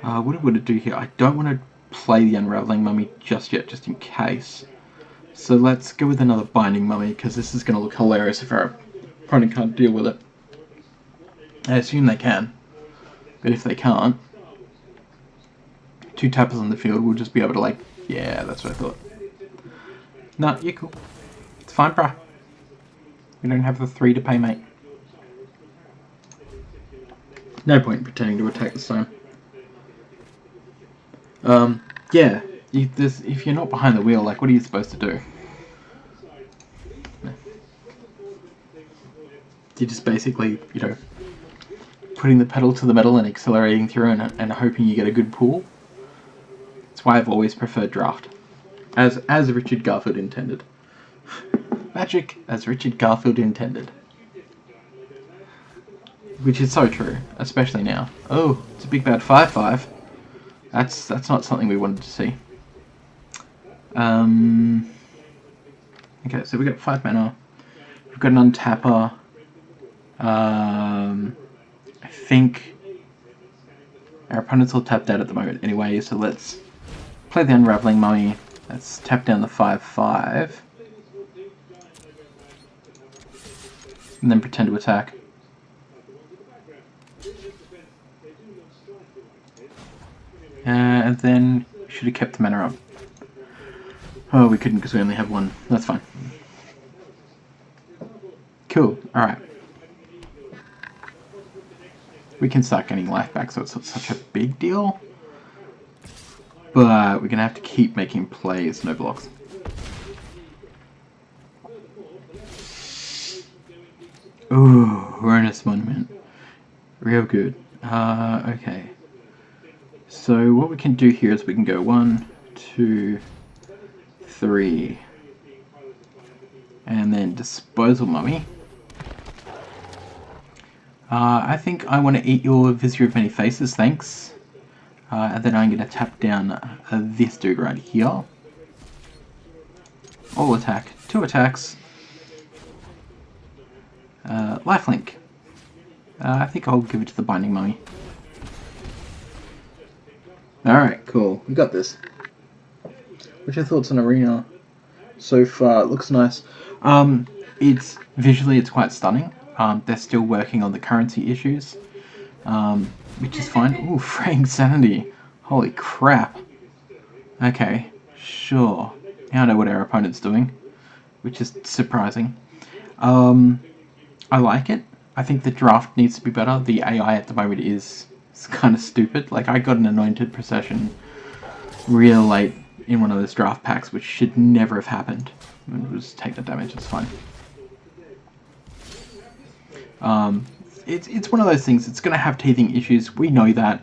What do I want to do here? I don't want to play the Unraveling Mummy just yet, just in case. So let's go with another Binding Mummy, because this is going to look hilarious if our opponent can't deal with it. I assume they can, but if they can't, 2 tappers on the field, we'll just be able to, like, yeah, that's what I thought. Nah, you're cool. It's fine, bruh. We don't have the 3 to pay, mate. No point in pretending to attack this time. Yeah. If you're not behind the wheel, like, what are you supposed to do? You're just basically, putting the pedal to the metal and accelerating through and hoping you get a good pool. That's why I've always preferred draft. As Richard Garfield intended. Magic as Richard Garfield intended. Which is so true, especially now. Oh, it's a big bad 5/5. That's not something we wanted to see. Okay, so we got 5 mana. We've got an untapper. I think our opponent's all tapped out at the moment anyway, so let's play the Unraveling Mummy. Let's tap down the 5/5. And then pretend to attack. And then we should have kept the mana up. Oh, we couldn't because we only have 1. That's fine. Cool, alright. We can start getting life back, so it's not such a big deal. But we're going to have to keep making plays, no blocks. Ooh, Ruinous Monument. Real good. Okay. So what we can do here is we can go 1, 2, 3, and then Disposal Mummy. I think I want to eat your Vizier of Many Faces, thanks. And then I'm going to tap down this dude right here. All attack, 2 attacks. Lifelink. I think I'll give it to the Binding Mummy. Alright, cool. We got this. What's your thoughts on Arena so far? It looks nice. It's visually it's quite stunning. They're still working on the currency issues, which is fine. Ooh, Fraying Sanity. Holy crap. Okay, sure. Now I know what our opponent's doing, which is surprising. I like it. I think the draft needs to be better. The AI at the moment is kind of stupid. Like, I got an Anointed Procession real late in one of those draft packs, which should never have happened. We'll just take the damage, it's fine. It's one of those things. It's going to have teething issues. We know that.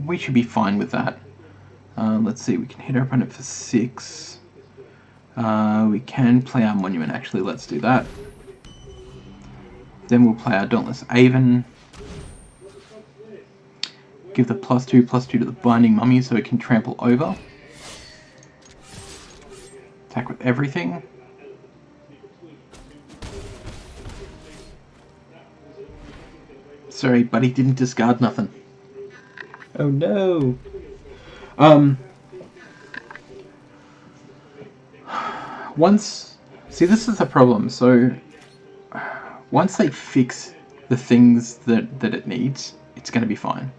We should be fine with that. Let's see. We can hit our opponent for 6. We can play our Monument. Actually, let's do that. Then we'll play our Dauntless Aven. Give the +2/+2 to the Binding Mummy so it can trample over. Attack with everything. Sorry, buddy, didn't discard nothing. Oh no. See, this is the problem. So once they fix the things that it needs, it's going to be fine.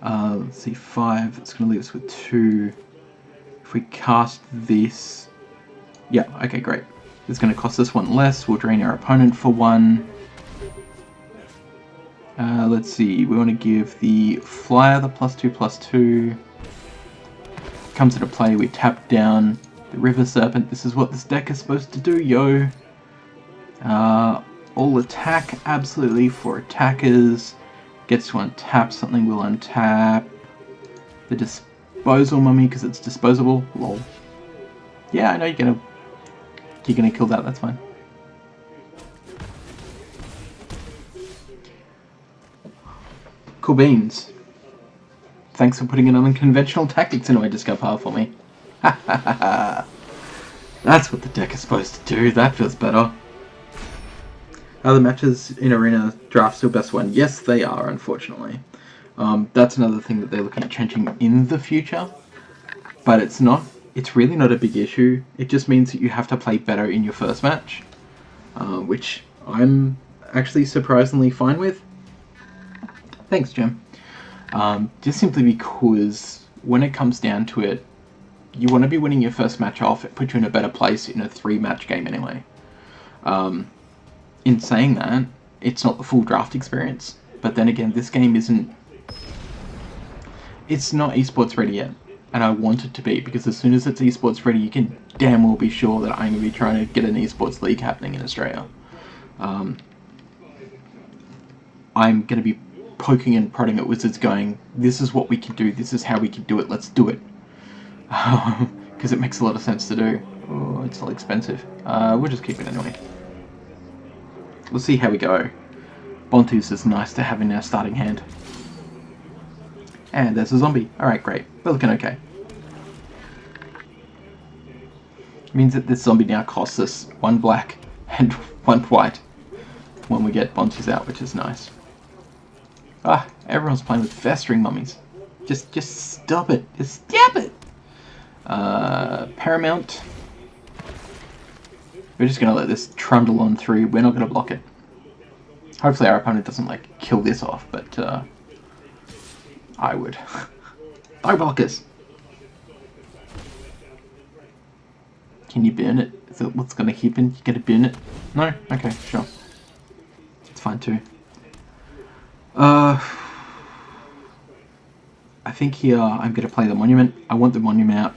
Let's see, 5. It's going to leave us with 2. If we cast this, yeah, okay, great. It's going to cost us 1 less. We'll drain our opponent for 1. Let's see. We want to give the flyer the +2/+2. Comes into play. We tap down the River Serpent. This is what this deck is supposed to do, yo. All attack, absolutely, for attackers. Gets to untap something, we'll untap the Disposal Mummy because it's disposable. Lol. Yeah, I know you're gonna kill that. That's fine. Cool beans. Thanks for putting in unconventional tactics into my discard pile for me. Ha ha ha ha. That's what the deck is supposed to do. That feels better. Are the matches in Arena Draft still best one? Yes, they are, unfortunately. That's another thing that they're looking at changing in the future. But it's not. It's really not a big issue. It just means that you have to play better in your first match. Which I'm actually surprisingly fine with. Thanks, Jim. Just simply because when it comes down to it, you want to be winning your first match off. It puts you in a better place in a 3-match game anyway. In saying that, it's not the full draft experience. But then again, this game isn't... It's not esports ready yet. And I want it to be, because as soon as it's esports ready, you can damn well be sure that I'm going to be trying to get an esports league happening in Australia. I'm going to be poking and prodding at Wizards going, this is what we can do, this is how we can do it, let's do it. Because it makes a lot of sense to do. Oh, it's all expensive. We'll just keep it anyway. We'll see how we go. Bontus is nice to have in our starting hand. And there's a zombie. Alright, great. We're looking okay. Means that this zombie now costs us 1 black and 1 white when we get Bontus out, which is nice. Ah, everyone's playing with festering mummies. Just stop it. Just stop it. Paramount. We're just going to let this trundle on through. We're not going to block it. Hopefully our opponent doesn't, like, kill this off, but, I would. No blockers! Can you burn it? Is that what's going to happen? You going to burn it? No? Okay, sure. It's fine too. I think here I'm going to play the Monument. I want the Monument out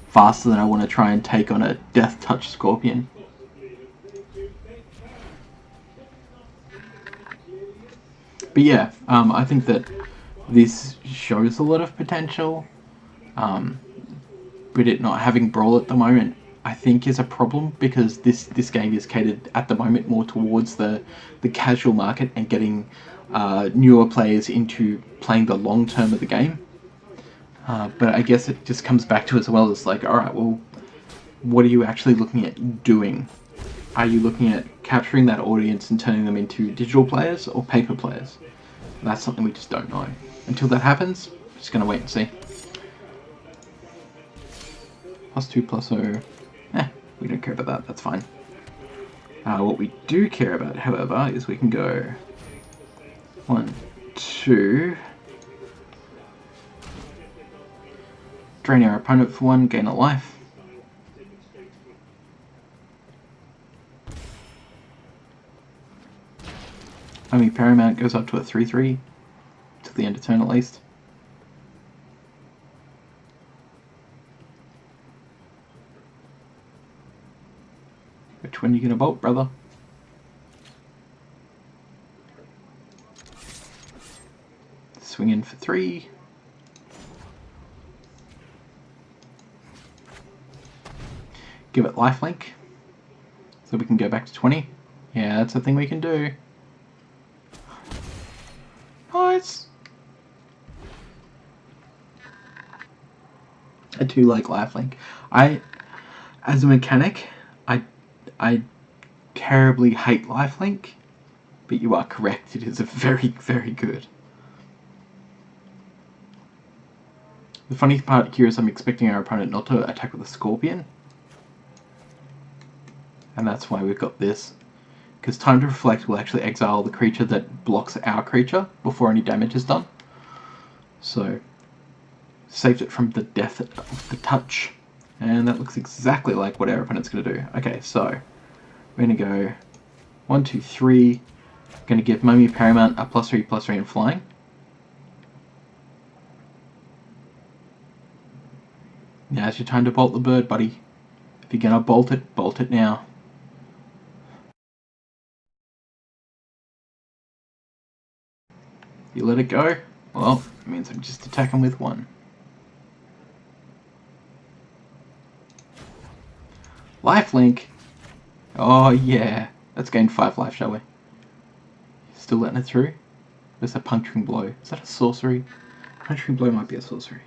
faster than I want to try and take on a Death Touch Scorpion. But yeah, I think that this shows a lot of potential. But it not having Brawl at the moment, I think, is a problem, because this game is catered at the moment more towards the casual market and getting newer players into playing the long term of the game. But I guess it just comes back to as well as like, alright, well, what are you actually looking at doing? Are you looking at capturing that audience and turning them into digital players or paper players? And that's something we just don't know. Until that happens, we're just going to wait and see. +2/+0. We don't care about that, that's fine. What we do care about, however, is we can go 1, 2. Drain our opponent for 1, gain a life. Only Paramount goes up to a 3/3 till the end of turn at least. Which one are you gonna bolt, brother? in for 3. Give it lifelink, so we can go back to 20. Yeah, that's a thing we can do. Nice! I do like lifelink. As a mechanic, I terribly hate lifelink, but you are correct, it is a very, very good. The funny part here is I'm expecting our opponent not to attack with a Scorpion. And that's why we've got this. Because Time to Reflect will actually exile the creature that blocks our creature before any damage is done. So, saved it from the death of the touch. And that looks exactly like what our opponent's going to do. Okay, so we're going to go 1, 2, 3. Going to give Mummy Paramount a +3/+3 in flying. Now's your time to bolt the bird, buddy. If you're going to bolt it now. You let it go, well, it means I'm just attacking with 1. Lifelink! Oh yeah! Let's gain 5 life, shall we? Still letting it through? There's a Puncturing Blow. Is that a sorcery? Puncturing Blow might be a sorcery.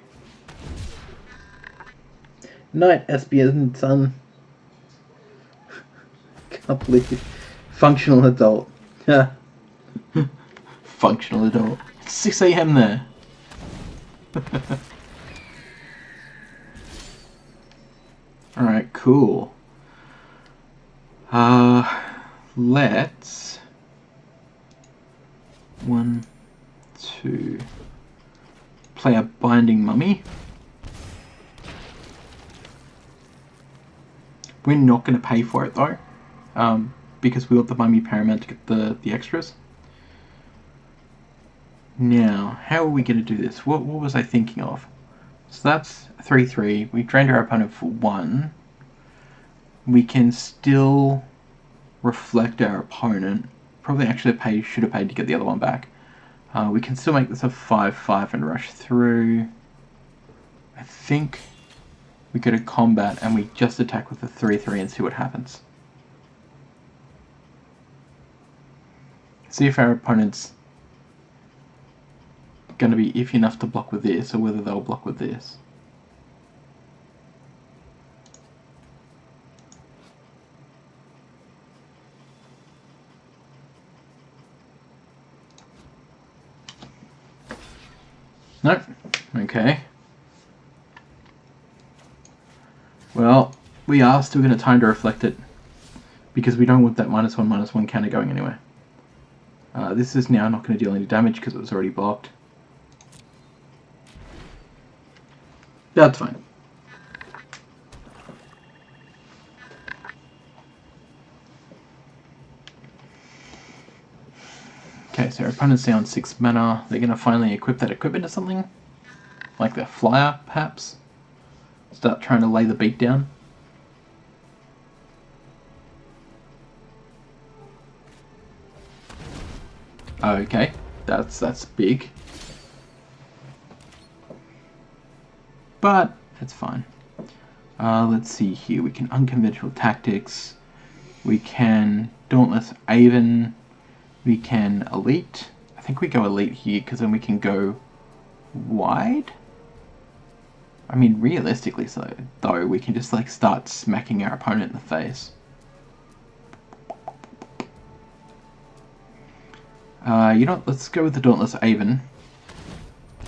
Night, Espion son. Can't believe it. Functional adult. Functional adult. 6 AM there. Alright, cool. Let's 1, 2 play a Binding Mummy. We're not going to pay for it though, because we want the Mummy Paramount to get the extras. Now, how are we going to do this? What was I thinking of? So that's 3/3. We've drained our opponent for 1. We can still reflect our opponent. Probably actually should have paid to get the other one back. We can still make this a 5/5 and rush through. I think we go to combat and we just attack with a 3/3 and see what happens. See if our opponent's going to be iffy enough to block with this, or whether they'll block with this. Nope. Okay. Well, we are still going to Time to Reflect it, because we don't want that -1/-1 counter going anywhere. This is now not going to deal any damage because it was already blocked. That's fine. Okay, so our opponent's down 6 mana. They're going to finally equip that equipment to something. Like their flyer, perhaps. Start trying to lay the beat down. Okay, that's big. But it's fine. Let's see here. We can Unconventional Tactics. We can Dauntless Aven. We can Elite. I think we go Elite here because then we can go wide. I mean, realistically, though, we can just like start smacking our opponent in the face. You know what? Let's go with the Dauntless Aven.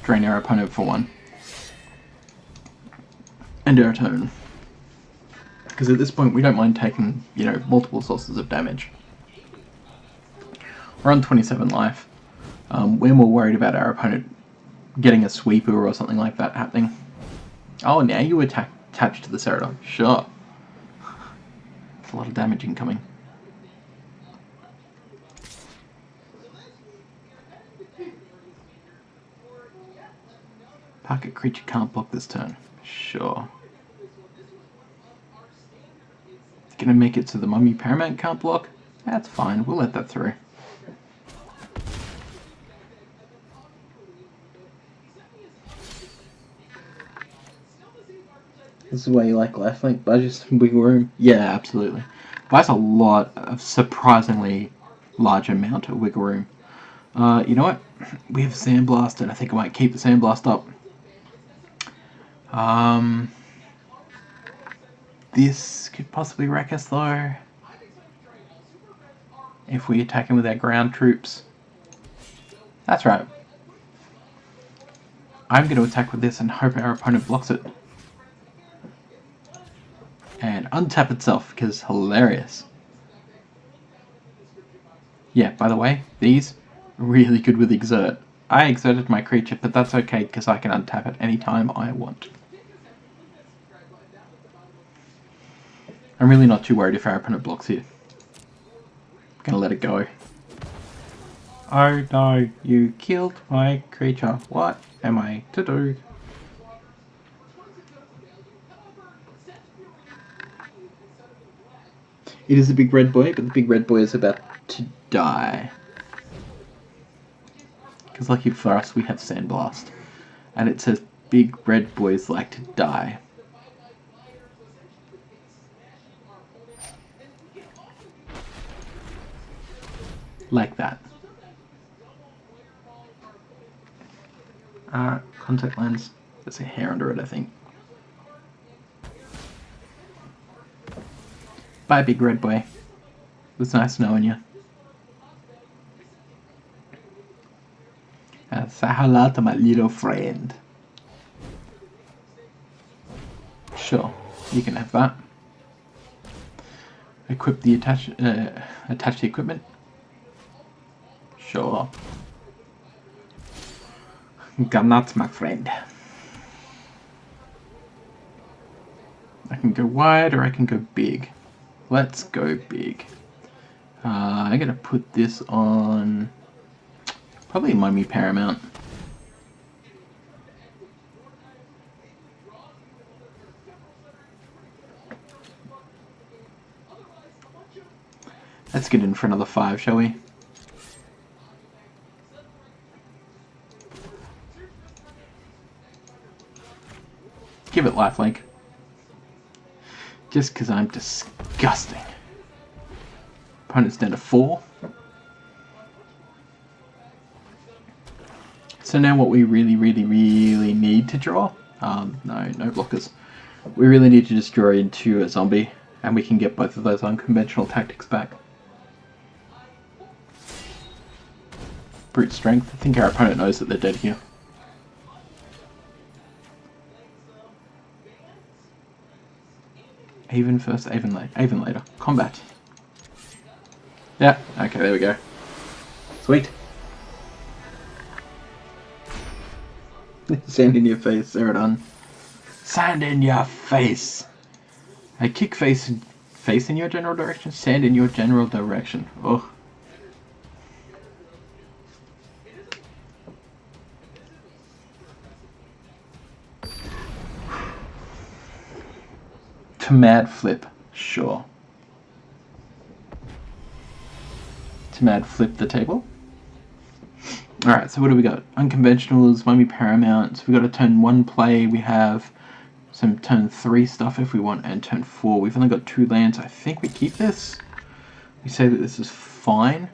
Drain our opponent for 1. End our turn. Because at this point, we don't mind taking, multiple sources of damage. We're on 27 life. We're more worried about our opponent getting a sweeper or something like that happening. Oh, now you attach to the Celadon. Sure. That's a lot of damage incoming. Target creature can't block this turn. Sure. Gonna make it so the Mummy Paramount can't block? That's fine, we'll let that through. This is why you like lifelink, budgets and wiggle room. Yeah, absolutely. Buys a lot of surprisingly large amount of wiggle room. You know what? We have Sandblast, and I think I might keep the Sandblast up. This could possibly wreck us though. If we attack him with our ground troops. That's right. I'm going to attack with this and hope our opponent blocks it. And untap itself, because hilarious. Yeah, by the way, these really good with exert. I exerted my creature, but that's okay because I can untap it anytime I want. I'm really not too worried if our opponent blocks here. I'm gonna let it go. Oh no, you killed my creature. What am I to do? It is a big red boy, but the big red boy is about to die. Because lucky for us, we have Sandblast. And it says big red boys like to die. Like that. Contact lens. There's a hair under it, I think. Bye, big red boy. It was nice knowing you. Say hello to my little friend. Sure, you can have that. Equip the attach the equipment. Sure. Nuts, my friend. I can go wide or I can go big. Let's go big. I'm gonna put this on probably Mummy Paramount. Let's get in for another 5, shall we? Give it lifelink. Just because I'm disgusting. Opponent's down to 4. So now what we really need to draw, no blockers. We really need to destroy into a zombie, and we can get both of those unconventional tactics back. Brute strength. I think our opponent knows that they're dead here. Even first, even later. Combat. Yeah, okay, there we go. Sweet. Sand in your face, there it on. Sand in your face! I kick face in your general direction, sand in your general direction. Oh. To mad flip, sure. To mad flip the table. Alright, so what do we got? Unconventionals, Mummy Paramount. So we got a turn 1 play. We have some turn 3 stuff if we want, and turn 4. We've only got 2 lands. I think we keep this. We say that this is fine.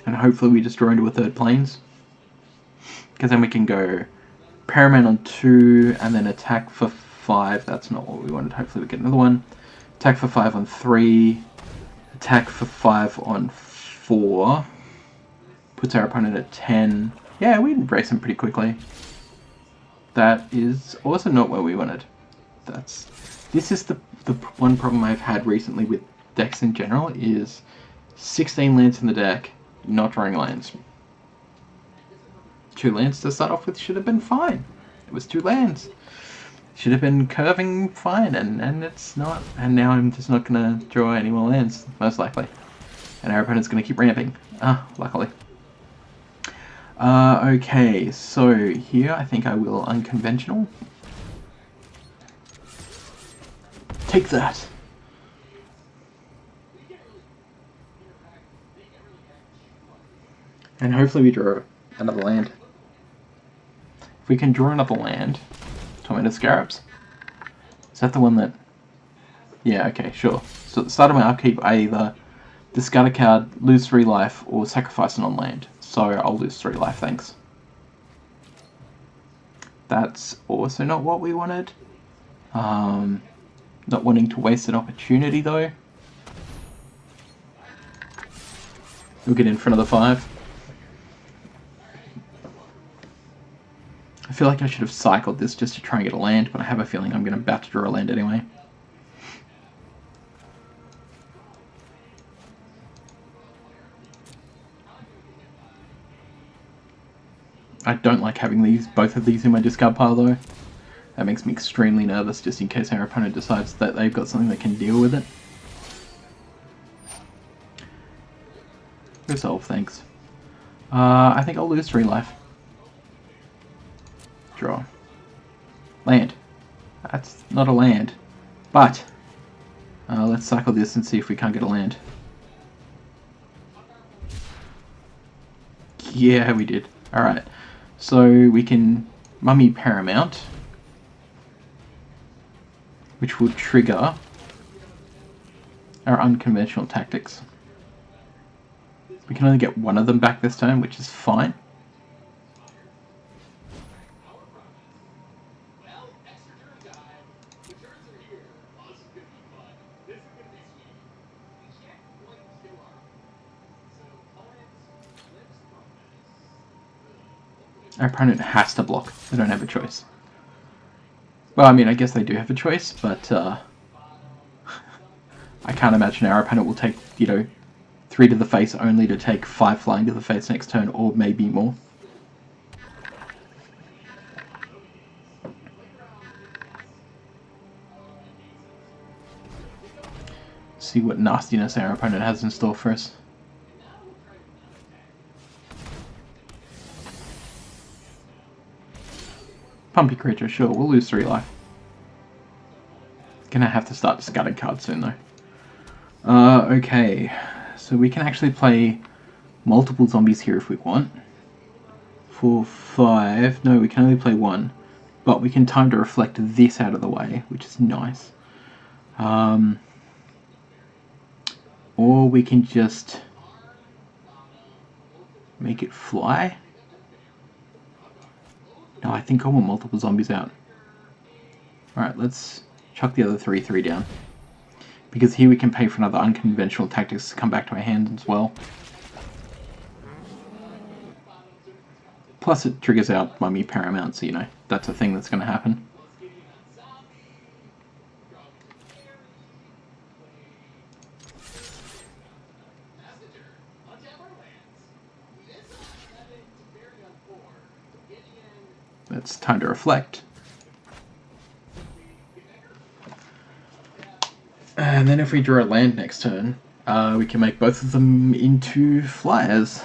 And hopefully we destroy into a 3rd planes. Because then we can go Paramount on 2, and then attack for 5. That's not what we wanted. Hopefully we get another one. Attack for 5 on 3. Attack for 5 on 4. Puts our opponent at 10. Yeah, we embrace him pretty quickly. That is also not what we wanted. This is the one problem I've had recently with decks in general is 16 lands in the deck, not drawing lands. 2 lands to start off with should have been fine. It was 2 lands. Should have been curving fine, and it's not. And now I'm just not going to draw any more lands, most likely. And our opponent's going to keep ramping. Luckily. Okay, so here I think I will unconventional. Take that! And hopefully we draw another land. If we can draw another land, Tormented Scarabs. Is that the one that... Yeah, okay, sure. So at the start of my upkeep, I either discard a card, lose 3 life, or sacrifice it on land. So I'll lose 3 life, thanks. That's also not what we wanted. Not wanting to waste an opportunity, though. We'll get in for another 5. I feel like I should have cycled this just to try and get a land, but I have a feeling I'm about to draw a land anyway. I don't like having both of these in my discard pile though. That makes me extremely nervous just in case our opponent decides that they've got something that can deal with it. Resolve, thanks. I think I'll lose 3 life. Draw. Land. That's not a land. But, let's cycle this and see if we can't get a land. Yeah, we did. Alright. So we can Mummy Paramount, which will trigger our unconventional tactics. We can only get one of them back this turn, which is fine. Our opponent has to block. They don't have a choice. Well, I mean, I guess they do have a choice, but I can't imagine our opponent will take, 3 to the face only to take 5 flying to the face next turn, or maybe more. See what nastiness our opponent has in store for us. Pumpy Creature, sure, we'll lose 3 life. Gonna have to start discarding cards soon though. Okay, so we can actually play multiple zombies here if we want. 4, 5, no, we can only play 1. But we can time to reflect this out of the way, which is nice. Or we can just make it fly. No, I think I want multiple zombies out. Alright, let's chuck the other 3/3 down. Because here we can pay for another unconventional tactics to come back to our hands as well. Plus it triggers out Mummy Paramount, so that's a thing that's going to happen. It's time to reflect. And then if we draw a land next turn, we can make both of them into flyers.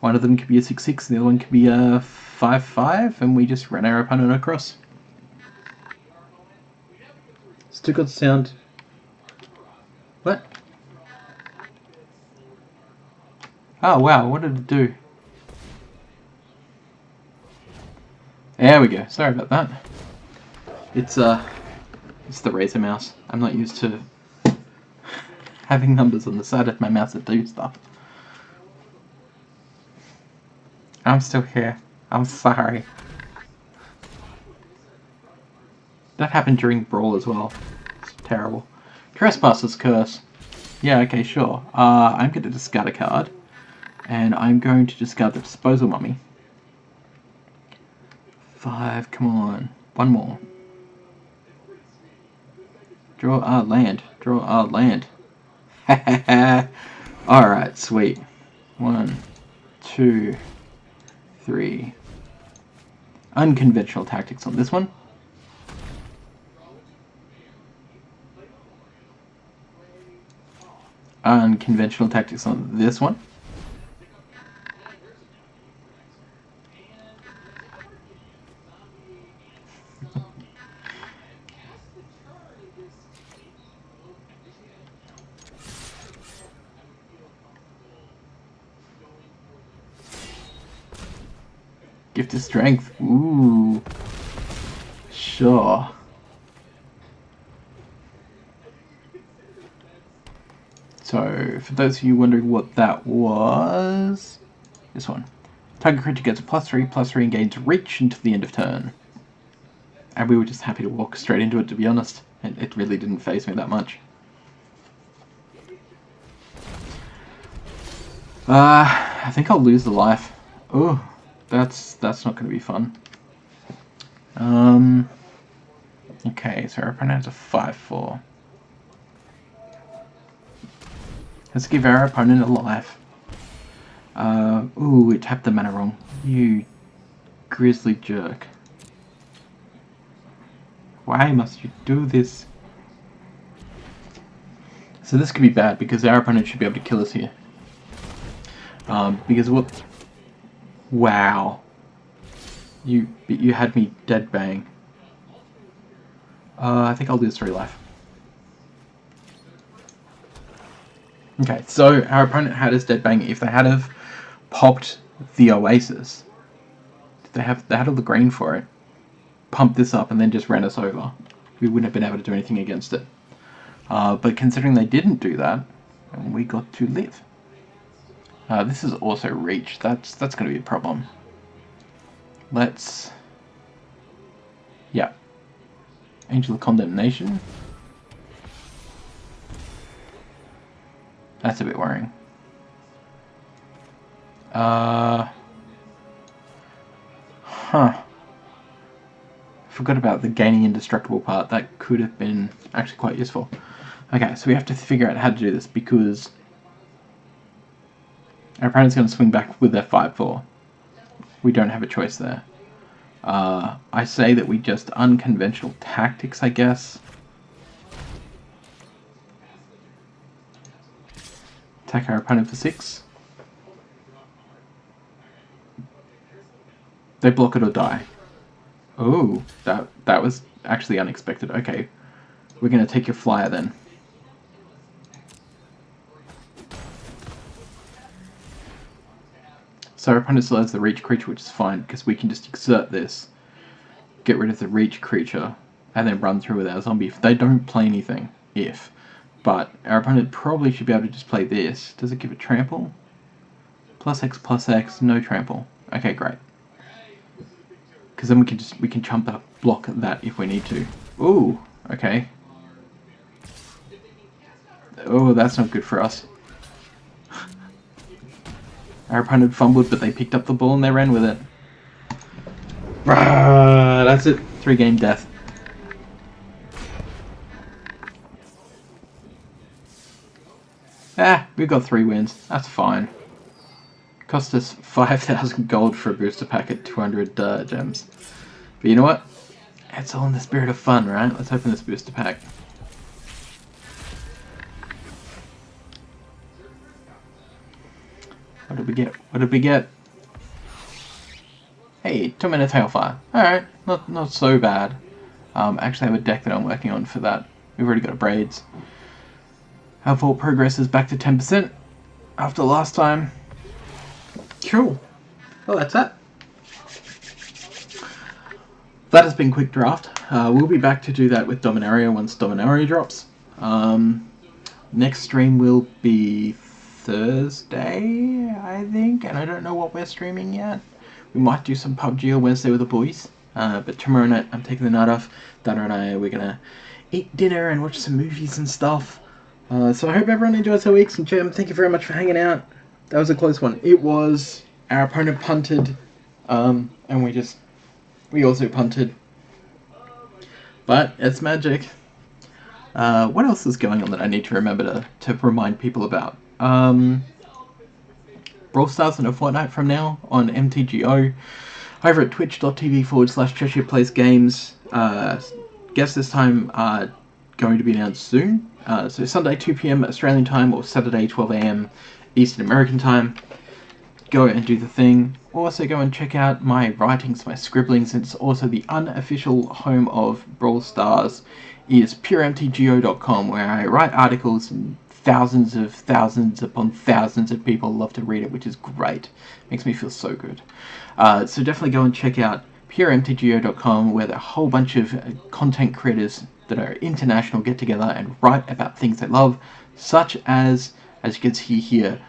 One of them could be a 6/6, the other one could be a 5/5, and we just run our opponent across. Still got sound. What? Oh wow, what did it do? There we go. Sorry about that. It's the Razer mouse. I'm not used to having numbers on the side of my mouse that do stuff. I'm still here. I'm sorry. That happened during Brawl as well. It's terrible. Trespasser's Curse. Yeah, okay, sure. I'm going to discard a card. And I'm going to discard the Disposal Mummy. 5, come on. One more. Draw our land. Draw our land. Alright, sweet. 1, 2, 3. Unconventional tactics on this one. Unconventional tactics on this one. Gift of strength. Ooh. Sure. So, for those of you wondering what that was, this one. Target creature gets a +3/+3 and gains reach until the end of turn. And we were just happy to walk straight into it, to be honest. It really didn't faze me that much. I think I'll lose the life. Oh, that's not going to be fun. Okay, so our opponent has a 5/4. Let's give our opponent a life. Ooh, we tapped the mana wrong. You grizzly jerk. Why must you do this? So this could be bad, because our opponent should be able to kill us here. Because what? Wow. You had me dead bang. I think I'll lose 3 life. Okay, so our opponent had us dead bang. If they had have popped the Oasis, they had all the green for it, pumped this up and then just ran us over, we wouldn't have been able to do anything against it. But considering they didn't do that, we got to live. This is also reach. That's going to be a problem. Yeah. Angel of Condemnation. That's a bit worrying. Forgot about the gaining indestructible part. That could have been actually quite useful. Okay, so we have to figure out how to do this, because our opponent's going to swing back with their 5/4. We don't have a choice there. I say that we just unconventional tactics, I guess. Attack our opponent for 6. They block it or die. Oh, that was actually unexpected. Okay, we're going to take your flyer then. So our opponent still has the reach creature, which is fine, because we can just exert this, get rid of the reach creature, and then run through with our zombie. If they don't play anything, but our opponent probably should be able to just play this. Does it give it trample? +X/+X, no trample. Okay, great. Because then we can chump up, block that if we need to. Ooh, okay. Oh, that's not good for us. Our opponent fumbled, but they picked up the ball and they ran with it. That's it. 3-game death. We've got 3 wins. That's fine. Cost us 5,000 gold for a booster pack at 200 gems. But you know what? It's all in the spirit of fun, right? Let's open this booster pack. What did we get? What did we get? Hey, 2-minute Tailfire. Alright, not so bad. Actually, I have a deck that I'm working on for that. We've already got Braids. Our vault progress is back to 10% after last time. Cool. Well, that's that. That has been Quick Draft. We'll be back to do that with Dominaria once Dominaria drops. Next stream will be Thursday, I think, and I don't know what we're streaming yet. We might do some PUBG on Wednesday with the boys, but tomorrow night I'm taking the night off. Dana and I, we're gonna eat dinner and watch some movies and stuff. So I hope everyone enjoys their weeks, and Jim, thank you very much for hanging out. That was a close one. It was, our opponent punted, and we also punted. But it's Magic. What else is going on that I need to remember to remind people about? Brawl Stars in a fortnight from now on MTGO. Over at twitch.tv/Cheshire Plays Games. Guess this time are going to be announced soon. So Sunday 2 PM Australian time or Saturday 12 AM Eastern American time. Go and do the thing. Also go and check out my writings, my scribblings. It's also the unofficial home of Brawl Stars is puremtgo.com, where I write articles and thousands upon thousands of people love to read it, which is great. Makes me feel so good. So definitely go and check out puremtgo.com, where there are a whole bunch of content creators that are international get together and write about things they love, such as you can see here,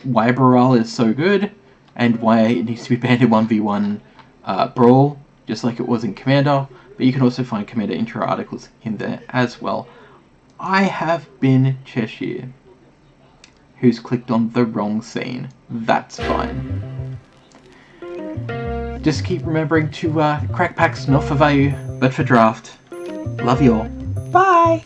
why Baral is so good, and why it needs to be banned in 1v1 Brawl, just like it was in Commander, but you can also find Commander intro articles in there as well. I have been Cheshire, who's clicked on the wrong scene. That's fine. Just keep remembering to crack packs not for value, but for draft. Love you all. Bye!